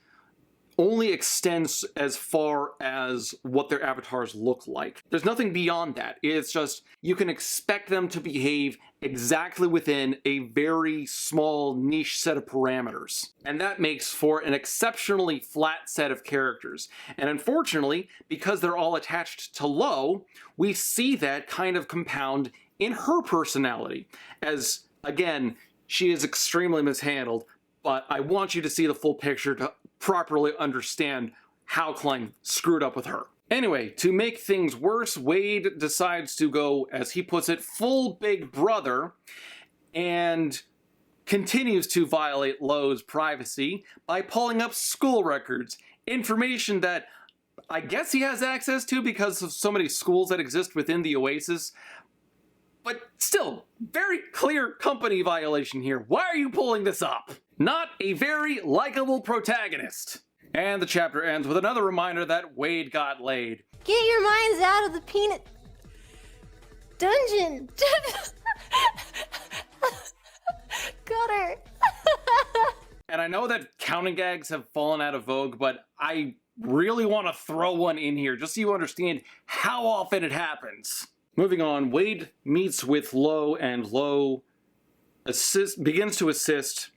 [SPEAKER 1] only extends as far as what their avatars look like. There's nothing beyond that. It's just, you can expect them to behave exactly within a very small niche set of parameters. And that makes for an exceptionally flat set of characters. And unfortunately, because they're all attached to Lo, we see that kind of compound in her personality. As, again, she is extremely mishandled, but I want you to see the full picture to properly understand how Klein screwed up with her. Anyway, to make things worse, Wade decides to go, as he puts it, full Big Brother, and continues to violate Lo's privacy by pulling up school records, information that I guess he has access to because of so many schools that exist within the Oasis. But still, very clear company violation here. Why are you pulling this up? Not a very likable protagonist. And the chapter ends with another reminder that Wade got laid.
[SPEAKER 3] Get your minds out of the peanut dungeon. Gutter.
[SPEAKER 1] And I know that counting gags have fallen out of vogue, but I really want to throw one in here just so you understand how often it happens. Moving on, Wade meets with Lo, and Lo begins to assist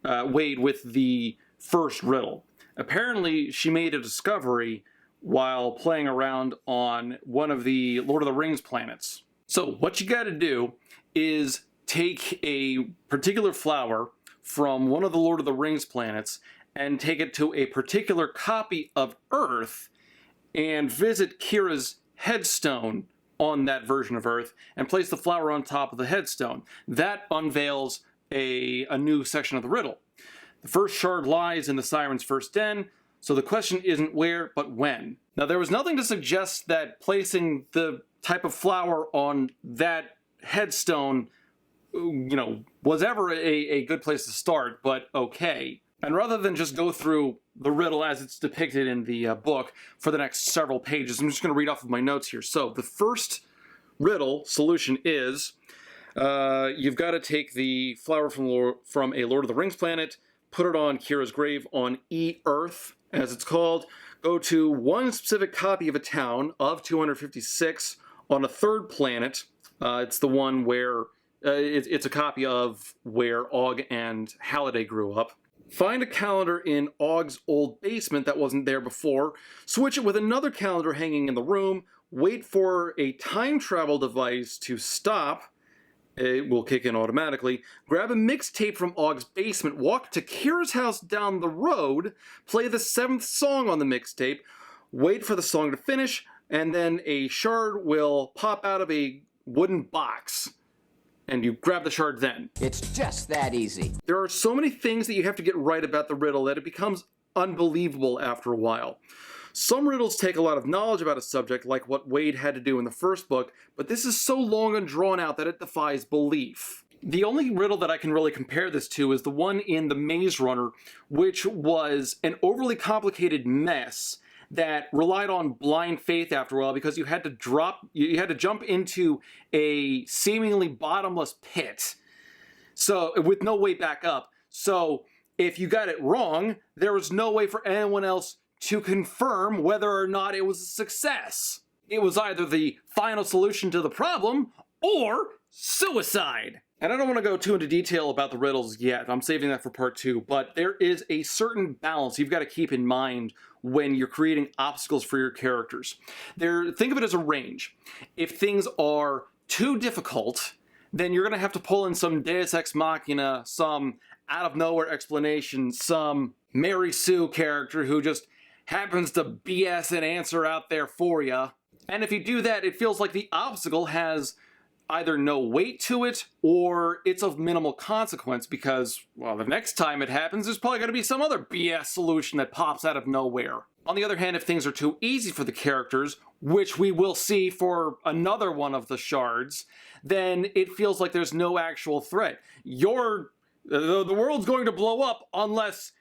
[SPEAKER 1] Wade with the first riddle. Apparently, she made a discovery while playing around on one of the Lord of the Rings planets. So what you gotta do is take a particular flower from one of the Lord of the Rings planets and take it to a particular copy of Earth and visit Kira's headstone on that version of Earth and place the flower on top of the headstone. That unveils a new section of the riddle. The first shard lies in the Siren's first den, so the question isn't where, but when. Now, there was nothing to suggest that placing the type of flower on that headstone, was ever a good place to start, but okay. And rather than just go through the riddle as it's depicted in the book for the next several pages, I'm just going to read off of my notes here. So the first riddle solution is, you've got to take the flower from a Lord of the Rings planet, put it on Kira's grave on E-Earth, as it's called, go to one specific copy of a town of 256 on a third planet. It's the one where, it's a copy of where Og and Halliday grew up. Find a calendar in Og's old basement that wasn't there before, switch it with another calendar hanging in the room, wait for a time travel device to stop, it will kick in automatically. Grab a mixtape from Aug's basement, walk to Kira's house down the road, play the 7th song on the mixtape, wait for the song to finish, and then a shard will pop out of a wooden box. And you grab the shard then.
[SPEAKER 10] It's just that easy.
[SPEAKER 1] There are so many things that you have to get right about the riddle that it becomes unbelievable after a while. Some riddles take a lot of knowledge about a subject, like what Wade had to do in the first book, but this is so long and drawn out that it defies belief. The only riddle that I can really compare this to is the one in The Maze Runner, which was an overly complicated mess that relied on blind faith after a while because you had to jump into a seemingly bottomless pit, so with no way back up. So if you got it wrong, there was no way for anyone else to confirm whether or not it was a success. It was either the final solution to the problem or suicide. And I don't want to go too into detail about the riddles yet. I'm saving that for part 2. But there is a certain balance you've got to keep in mind when you're creating obstacles for your characters. Think of it as a range. If things are too difficult, then you're going to have to pull in some Deus Ex Machina, some out-of-nowhere explanation, some Mary Sue character who just happens to BS an answer out there for you. And if you do that, it feels like the obstacle has either no weight to it or it's of minimal consequence because, well, the next time it happens, there's probably going to be some other BS solution that pops out of nowhere. On the other hand, if things are too easy for the characters, which we will see for another one of the shards, then it feels like there's no actual threat. The world's going to blow up unless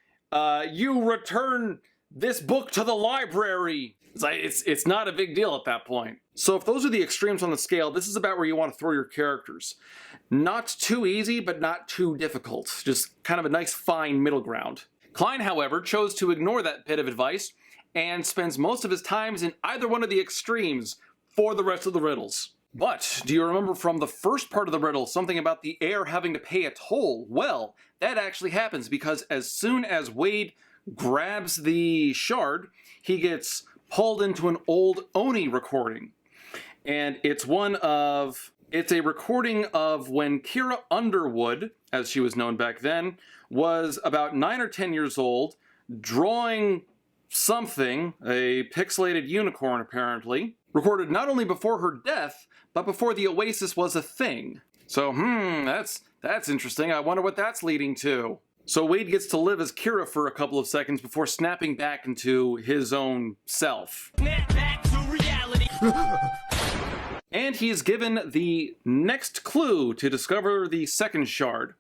[SPEAKER 1] you return this book to the library. It's not a big deal at that point. So if those are the extremes on the scale, this is about where you want to throw your characters. Not too easy, but not too difficult. Just kind of a nice fine middle ground. Klein, however, chose to ignore that bit of advice and spends most of his time in either one of the extremes for the rest of the riddles. But do you remember from the first part of the riddle something about the heir having to pay a toll? Well, that actually happens because as soon as Wade grabs the shard, he gets pulled into an old Oni recording. And it's a recording of when Kira Underwood, as she was known back then, was about 9 or 10 years old, drawing something, a pixelated unicorn apparently, recorded not only before her death, but before the Oasis was a thing. So, that's interesting. I wonder what that's leading to. So Wade gets to live as Kira for a couple of seconds before snapping back into his own self.
[SPEAKER 11] Snap back to reality.
[SPEAKER 1] And he is given the next clue to discover the second shard.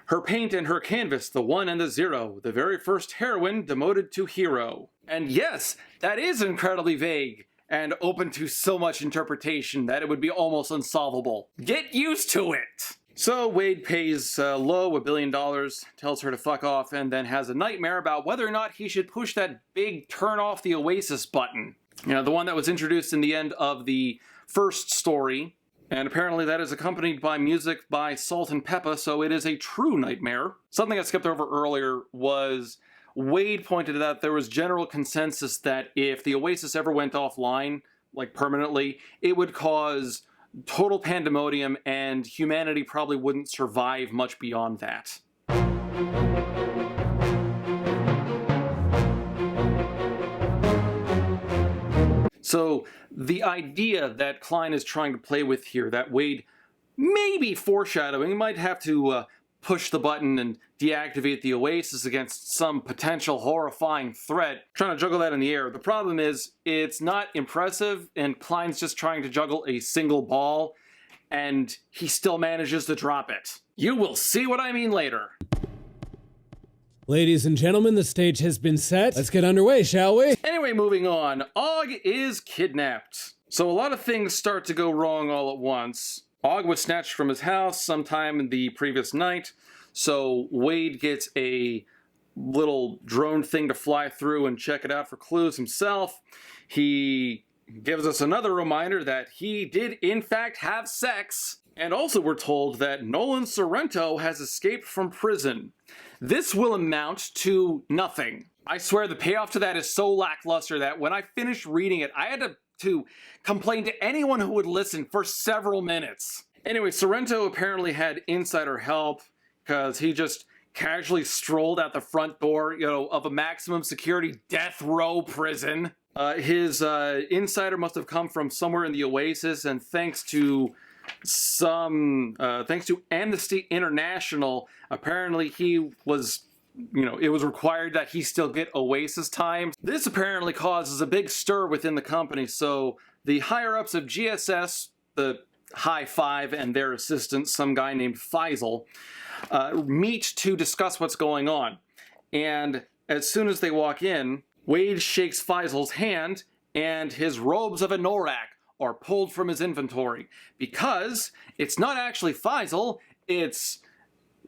[SPEAKER 1] Her paint and her canvas, the 1 and the 0, the very first heroine demoted to hero. And yes, that is incredibly vague and open to so much interpretation that it would be almost unsolvable. Get used to it! So Wade pays Lo $1 billion, tells her to fuck off, and then has a nightmare about whether or not he should push that big turn off the Oasis button. You know, the one that was introduced in the end of the first story. And apparently that is accompanied by music by Salt and Peppa, so it is a true nightmare. Something I skipped over earlier was Wade pointed out there was general consensus that if the Oasis ever went offline, like permanently, it would cause total pandemonium and humanity probably wouldn't survive much beyond that. So the idea that Klein is trying to play with here, that Wade may be foreshadowing, he might have to push the button and deactivate the Oasis against some potential horrifying threat, trying to juggle that in the air. The problem is, it's not impressive, and Klein's just trying to juggle a single ball, and he still manages to drop it. You will see what I mean later.
[SPEAKER 12] Ladies and gentlemen, the stage has been set. Let's get underway, shall we?
[SPEAKER 1] Anyway, moving on. Og is kidnapped. So a lot of things start to go wrong all at once. Og was snatched from his house sometime in the previous night, so Wade gets a little drone thing to fly through and check it out for clues himself. He gives us another reminder that he did in fact have sex. And also we're told that Nolan Sorrento has escaped from prison. This will amount to nothing. I swear the payoff to that is so lackluster that when I finished reading it, I had to complain to anyone who would listen for several minutes. Anyway, Sorrento apparently had insider help because he just casually strolled out the front door, of a maximum security death row prison. His insider must have come from somewhere in the Oasis, and thanks to Amnesty International, apparently he was, it was required that he still get Oasis time. This apparently causes a big stir within the company, so the higher-ups of GSS, the High Five, and their assistant, some guy named Faisal, meet to discuss what's going on. And as soon as they walk in, Wade shakes Faisal's hand, and his robes of Anorak are pulled from his inventory. Because it's not actually Faisal, it's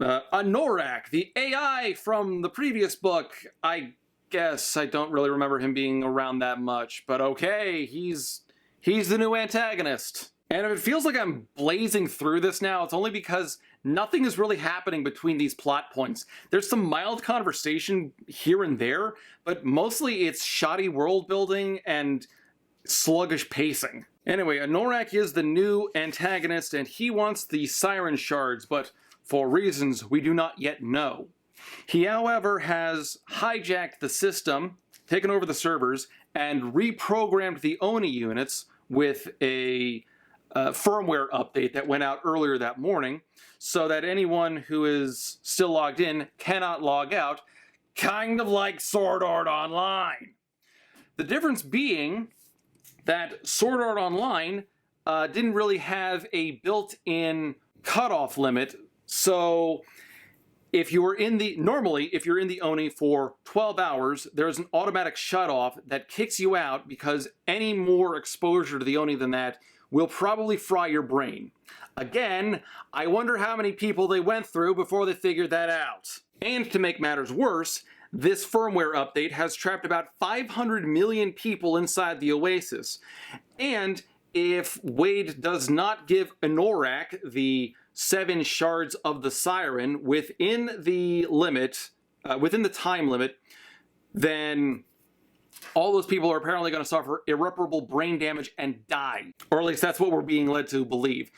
[SPEAKER 1] Anorak, the AI from the previous book. I guess I don't really remember him being around that much, but okay, he's the new antagonist. And if it feels like I'm blazing through this now, it's only because nothing is really happening between these plot points. There's some mild conversation here and there, but mostly it's shoddy world building and sluggish pacing. Anyway, Anorak is the new antagonist, and he wants the siren shards, but for reasons we do not yet know. He, however, has hijacked the system, taken over the servers, and reprogrammed the Oni units with a firmware update that went out earlier that morning, so that anyone who is still logged in cannot log out, kind of like Sword Art Online. The difference being that Sword Art Online didn't really have a built-in cutoff limit, so if you're in the Oni for 12 hours, there's an automatic shutoff that kicks you out because any more exposure to the Oni than that will probably fry your brain. Again, I wonder how many people they went through before they figured that out. And to make matters worse, this firmware update has trapped about 500 million people inside the Oasis. And if Wade does not give Anorak the 7 shards of the siren within the limit, within the time limit, then all those people are apparently going to suffer irreparable brain damage and die. Or at least that's what we're being led to believe.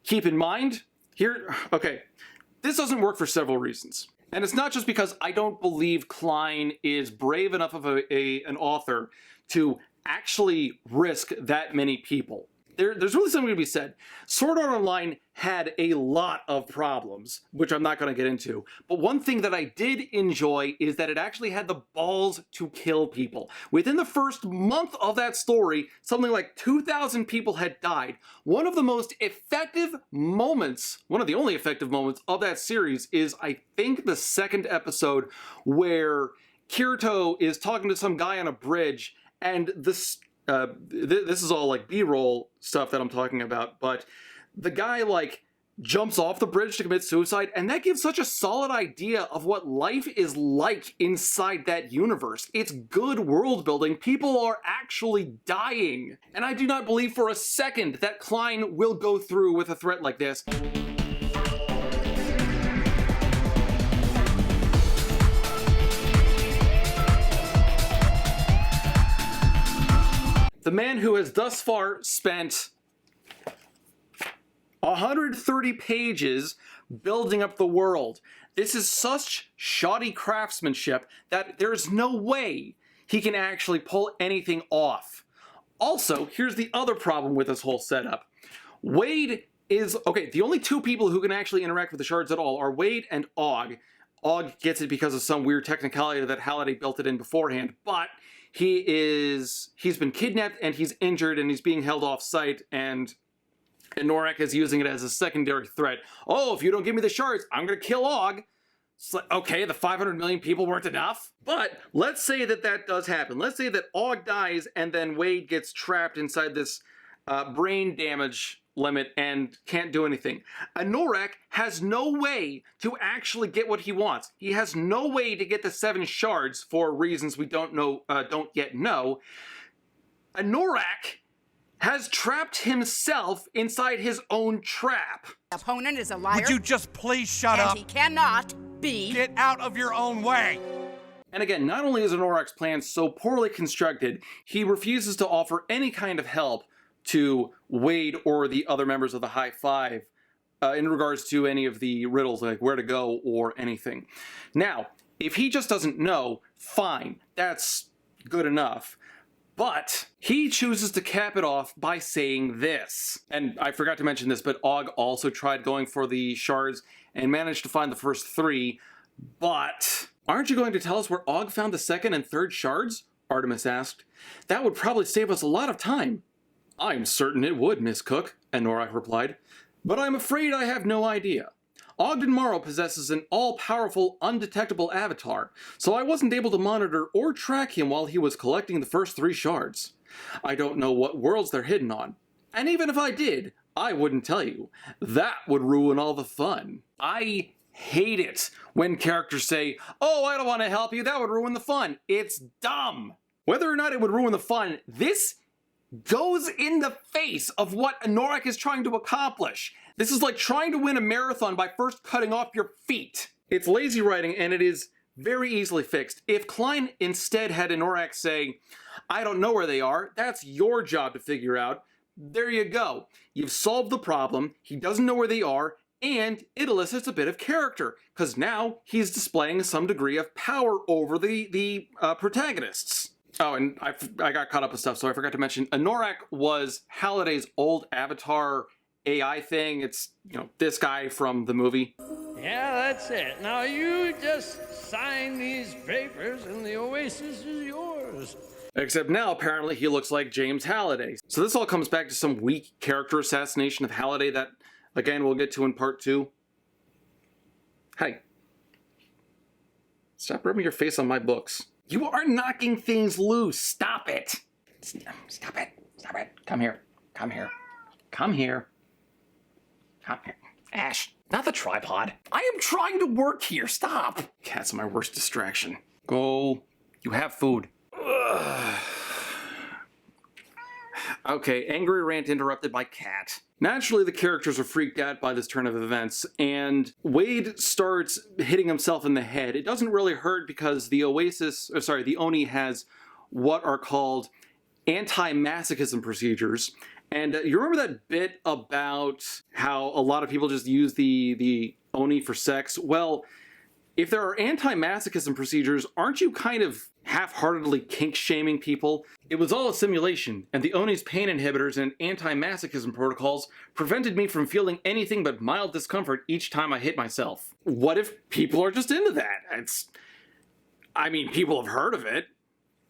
[SPEAKER 1] Keep in mind, this doesn't work for several reasons. And it's not just because I don't believe Klein is brave enough of an author to actually risk that many people. There's really something to be said. Sword Art Online had a lot of problems, which I'm not going to get into. But one thing that I did enjoy is that it actually had the balls to kill people. Within the first month of that story, something like 2,000 people had died. One of the most effective moments, one of the only effective moments of that series is, I think, the second episode where Kirito is talking to some guy on a bridge, and this is all like B-roll stuff that I'm talking about, but the guy jumps off the bridge to commit suicide, and that gives such a solid idea of what life is like inside that universe. It's good world building. People are actually dying. And I do not believe for a second that Klein will go through with a threat like this. The man who has thus far spent 130 pages building up the world. This is such shoddy craftsmanship that there's no way he can actually pull anything off. Also, here's the other problem with this whole setup. Wade is, the only two people who can actually interact with the shards at all are Wade and Og. Og gets it because of some weird technicality that Halliday built it in beforehand, but he's been kidnapped and he's injured and he's being held off site, and Anorak is using it as a secondary threat. Oh, if you don't give me the shards, I'm gonna kill Og. It's like, okay, the 500 million people weren't enough. But let's say that does happen. Let's say that Og dies and then Wade gets trapped inside this brain damage limit and can't do anything. Anorak has no way to actually get what he wants. He has no way to get the 7 shards for reasons we don't yet know. Anorak has trapped himself inside his own trap.
[SPEAKER 10] Opponent is a liar.
[SPEAKER 11] Would you just please shut up?
[SPEAKER 10] He cannot be.
[SPEAKER 11] Get out of your own way.
[SPEAKER 1] And again, not only is Anorak's plan so poorly constructed, he refuses to offer any kind of help to Wade or the other members of the High Five in regards to any of the riddles, like where to go or anything. Now, if he just doesn't know, fine, that's good enough. But he chooses to cap it off by saying this. And I forgot to mention this, but Og also tried going for the shards and managed to find the first 3. But aren't you going to tell us where Og found the second and third shards? Artemis asked. That would probably save us a lot of time. I'm certain it would, Miss Cook, Anorak replied. But I'm afraid I have no idea. Ogden Morrow possesses an all-powerful, undetectable avatar, so I wasn't able to monitor or track him while he was collecting the first 3 shards. I don't know what worlds they're hidden on. And even if I did, I wouldn't tell you. That would ruin all the fun. I hate it when characters say, oh, I don't want to help you, that would ruin the fun. It's dumb. Whether or not it would ruin the fun, this goes in the face of what Anorak is trying to accomplish. This is like trying to win a marathon by first cutting off your feet. It's lazy writing, and it is very easily fixed. If Klein instead had Anorak say, I don't know where they are, that's your job to figure out, there you go. You've solved the problem, he doesn't know where they are, and it elicits a bit of character, because now he's displaying some degree of power over the protagonists. Oh, and I got caught up with stuff, so I forgot to mention, Anorak was Halliday's old avatar AI thing. It's, you know, this guy from the movie.
[SPEAKER 13] Yeah, that's it. Now you just sign these papers and the Oasis is yours.
[SPEAKER 1] Except now, apparently, he looks like James Halliday. So this all comes back to some weak character assassination of Halliday that, again, we'll get to in part 2. Hey. Stop rubbing your face on my books. You are knocking things loose. Stop it. Stop it. Stop it. Come here. Come here. Come here. Come here. Ash, not the tripod. I am trying to work here. Stop. Cat's my worst distraction. Go. You have food. Ugh. Okay, angry rant interrupted by cat. Naturally, the characters are freaked out by this turn of events, and Wade starts hitting himself in the head. It doesn't really hurt because the the Oni has what are called anti-masochism procedures. And you remember that bit about how a lot of people just use the Oni for sex? Well, if there are anti-masochism procedures, aren't you kind of half-heartedly kink-shaming people? It was all a simulation, and the Oni's pain inhibitors and anti-masochism protocols prevented me from feeling anything but mild discomfort each time I hit myself. What if people are just into that? I mean, people have heard of it.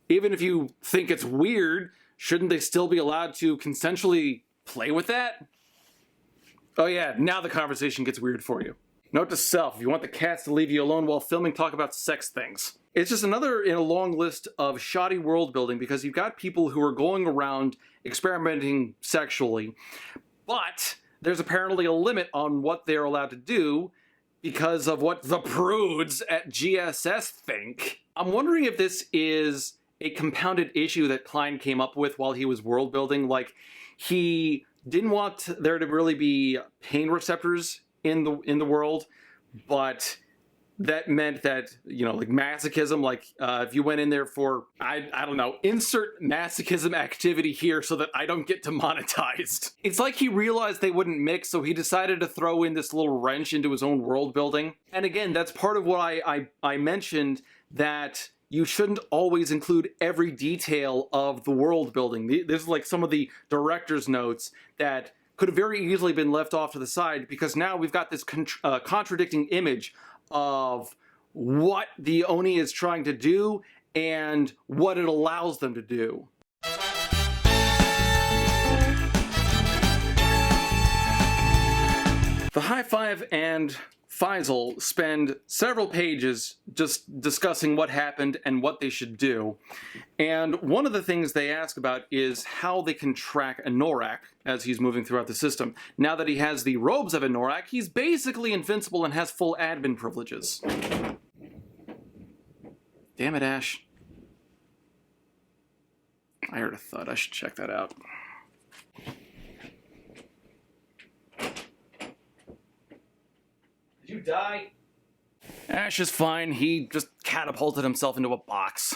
[SPEAKER 1] Even if you think it's weird, shouldn't they still be allowed to consensually play with that? Oh yeah, now the conversation gets weird for you. Note to self, if you want the cats to leave you alone while filming, talk about sex things. It's just another in a long list of shoddy world building because you've got people who are going around experimenting sexually, but there's apparently a limit on what they're allowed to do because of what the prudes at GSS think. I'm wondering if this is a compounded issue that Klein came up with while he was world building. Like, he didn't want there to really be pain receptors in the world, but that meant that, you know, like masochism, like if you went in there for, I don't know, insert masochism activity here so that I don't get demonetized. It's like he realized they wouldn't mix, so he decided to throw in this little wrench into his own world building. And again, that's part of what I mentioned, that you shouldn't always include every detail of the world building. This is like some of the director's notes that could have very easily been left off to the side, because now we've got this contradicting image of what the Oni is trying to do and what it allows them to do. The High Five and Faisal spend several pages just discussing what happened and what they should do. And one of the things they ask about is how they can track Anorak as he's moving throughout the system. Now that he has the robes of Anorak, he's basically invincible and has full admin privileges. Damn it, Ash. I heard a thud. I should check that out. Did you die? Ash is fine. He just catapulted himself into a box.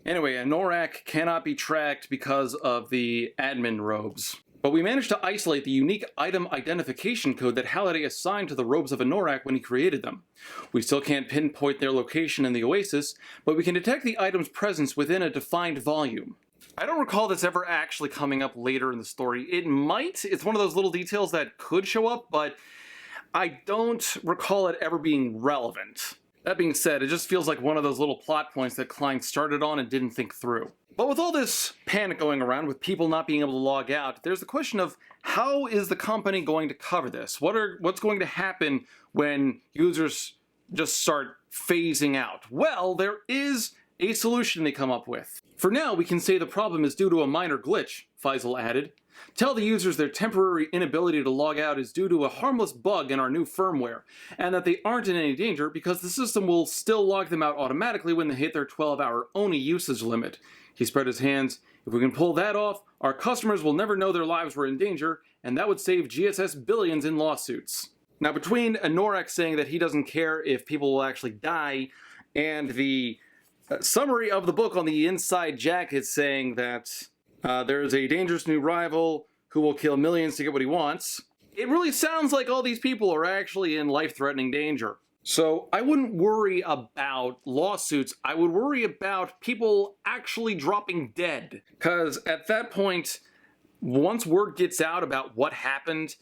[SPEAKER 1] Anyway, Anorak cannot be tracked because of the admin robes. But we managed to isolate the unique item identification code that Halliday assigned to the robes of Anorak when he created them. We still can't pinpoint their location in the Oasis, but we can detect the item's presence within a defined volume. I don't recall this ever actually coming up later in the story. It might. It's one of those little details that could show up, but I don't recall it ever being relevant. That being said, it just feels like one of those little plot points that Klein started on and didn't think through. But with all this panic going around, with people not being able to log out, there's the question of how is the company going to cover this? What's going to happen when users just start phasing out? Well, there is a solution they come up with. For now, we can say the problem is due to a minor glitch, Faisal added. Tell the users their temporary inability to log out is due to a harmless bug in our new firmware, and that they aren't in any danger because the system will still log them out automatically when they hit their 12-hour ONI usage limit. He spread his hands. If we can pull that off, our customers will never know their lives were in danger, and that would save GSS billions in lawsuits. Now, between Anorak saying that he doesn't care if people will actually die, and the summary of the book on the inside jacket saying that there's a dangerous new rival who will kill millions to get what he wants, it really sounds like all these people are actually in life-threatening danger. So I wouldn't worry about lawsuits. I would worry about people actually dropping dead. Because at that point, once word gets out about what happened,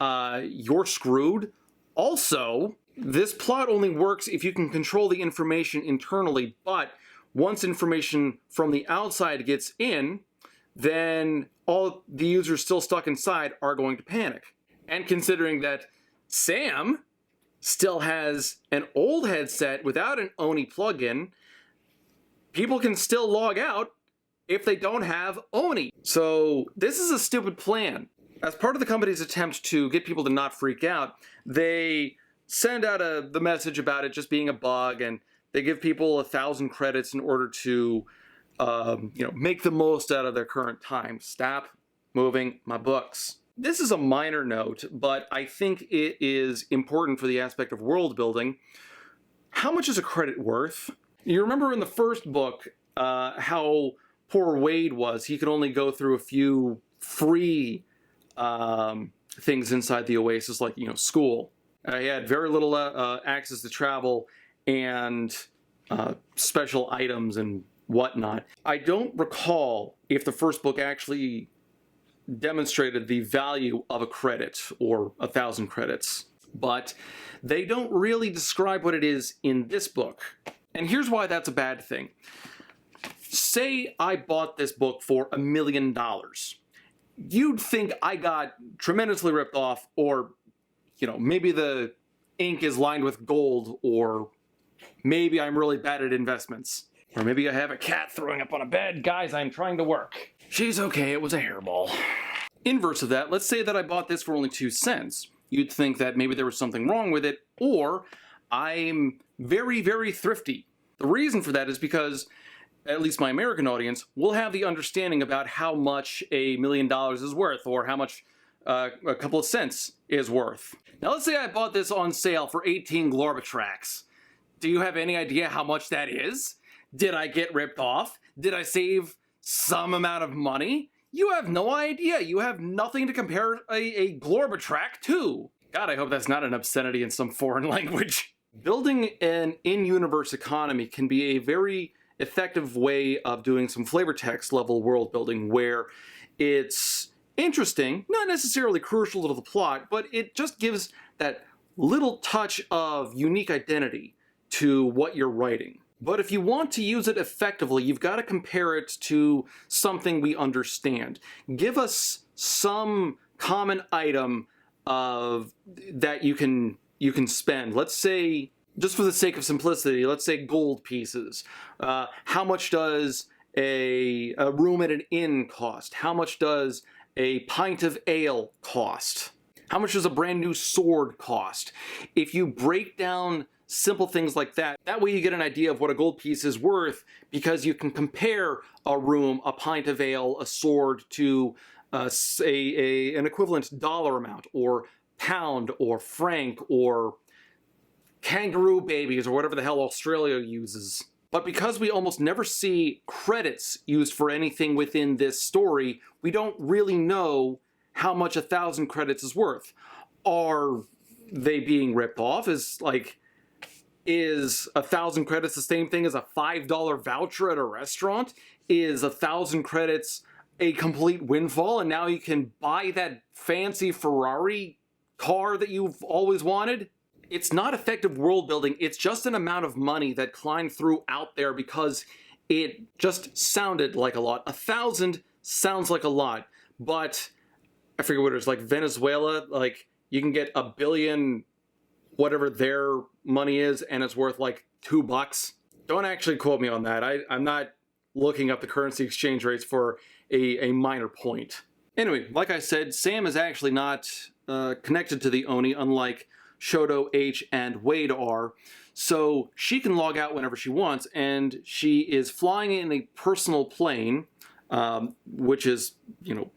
[SPEAKER 1] you're screwed. Also, this plot only works if you can control the information internally, but once information from the outside gets in, then all the users still stuck inside are going to panic. And considering that Sam still has an old headset without an ONI plugin, people can still log out if they don't have ONI. So this is a stupid plan. As part of the company's attempt to get people to not freak out, they send out the message about it just being a bug, and they give people 1,000 credits in order to make the most out of their current time. Stop moving my books. This is a minor note, but I think it is important for the aspect of world building. How much is a credit worth? You remember in the first book how poor Wade was. He could only go through a few free things inside the Oasis, like, school. He had very little access to travel and special items and whatnot. I don't recall if the first book actually demonstrated the value of a credit or 1,000 credits, but they don't really describe what it is in this book. And here's why that's a bad thing. Say I bought this book for $1 million. You'd think I got tremendously ripped off, or, maybe the ink is lined with gold, or maybe I'm really bad at investments. Or maybe I have a cat throwing up on a bed. Guys, I'm trying to work. She's okay, it was a hairball. Inverse of that, let's say that I bought this for only 2 cents. You'd think that maybe there was something wrong with it, or I'm very, very thrifty. The reason for that is because, at least my American audience, will have the understanding about how much $1 million is worth, or how much a couple of cents is worth. Now let's say I bought this on sale for 18 Glorbatrax. Do you have any idea how much that is? Did I get ripped off? Did I save some amount of money? You have no idea. You have nothing to compare a Glorbatrax to. God, I hope that's not an obscenity in some foreign language. Building an in-universe economy can be a very effective way of doing some flavor text level world building where it's interesting, not necessarily crucial to the plot, but it just gives that little touch of unique identity to what you're writing. But if you want to use it effectively, you've got to compare it to something we understand. Give us some common item that you can spend. Let's say, just for the sake of simplicity, let's say gold pieces. How much does a room at an inn cost? How much does a pint of ale cost? How much does a brand new sword cost? If you break down simple things like that, that way you get an idea of what a gold piece is worth, because you can compare a room, a pint of ale, a sword to an equivalent dollar amount, or pound, or franc, or kangaroo babies, or whatever the hell Australia uses. But because we almost never see credits used for anything within this story, we don't really know how much 1,000 credits is worth. Are they being ripped off? Is 1,000 credits the same thing as a $5 voucher at a restaurant? Is 1,000 credits a complete windfall and now you can buy that fancy Ferrari car that you've always wanted? It's not effective world building, it's just an amount of money that Klein threw out there because it just sounded like a lot. 1,000 sounds like a lot, but I forget what it is, like Venezuela, like you can get $1 billion, whatever their money is, and it's worth like $2. Don't actually quote me on that. I'm not looking up the currency exchange rates for a minor point. Anyway, like I said, Sam is actually not connected to the Oni, unlike Shoto, H, and Wade are. So she can log out whenever she wants, and she is flying in a personal plane, which is,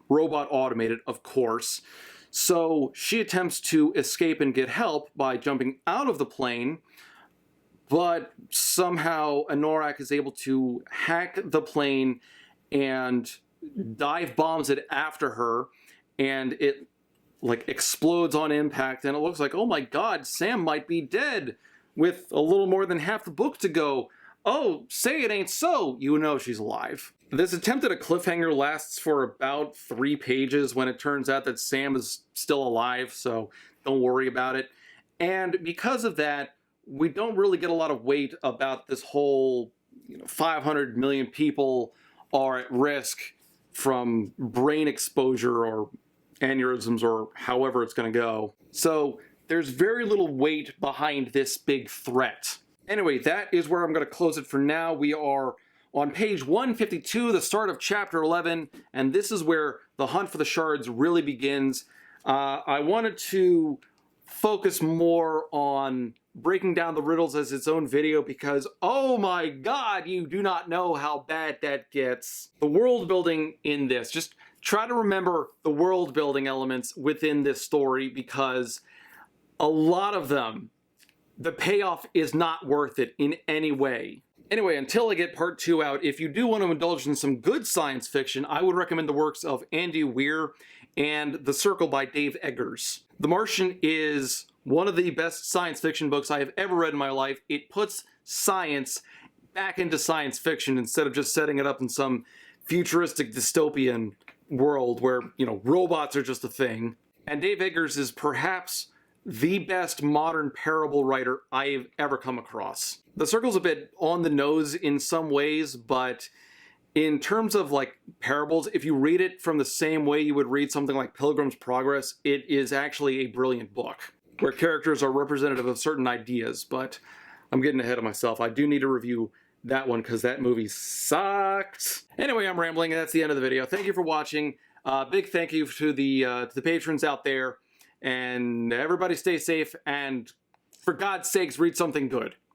[SPEAKER 1] robot automated, of course. So she attempts to escape and get help by jumping out of the plane, but somehow Anorak is able to hack the plane and dive bombs it after her, and it explodes on impact, and it looks like, oh my god, Sam might be dead with a little more than half the book to go. Oh, say it ain't so, she's alive. This attempt at a cliffhanger lasts for about 3 pages when it turns out that Sam is still alive, so don't worry about it. And because of that, we don't really get a lot of weight about this whole 500 million people are at risk from brain exposure or aneurysms or however it's going to go. So there's very little weight behind this big threat. Anyway, that is where I'm going to close it for now. We are on page 152, the start of chapter 11, and this is where the hunt for the shards really begins. I wanted to focus more on breaking down the riddles as its own video because, oh my god, you do not know how bad that gets. The world building in this, just try to remember the world building elements within this story because a lot of them, the payoff is not worth it in any way. Anyway, until I get part 2 out, if you do want to indulge in some good science fiction, I would recommend the works of Andy Weir and The Circle by Dave Eggers. The Martian is one of the best science fiction books I have ever read in my life. It puts science back into science fiction instead of just setting it up in some futuristic dystopian world where, robots are just a thing. And Dave Eggers is perhaps the best modern parable writer I've ever come across. The Circle's a bit on the nose in some ways, but in terms of parables, if you read it from the same way you would read something like Pilgrim's Progress, it is actually a brilliant book where characters are representative of certain ideas, but I'm getting ahead of myself. I do need to review that one because that movie sucked. Anyway, I'm rambling, and that's the end of the video. Thank you for watching. Big thank you to the patrons out there, and everybody stay safe, and for God's sakes, read something good.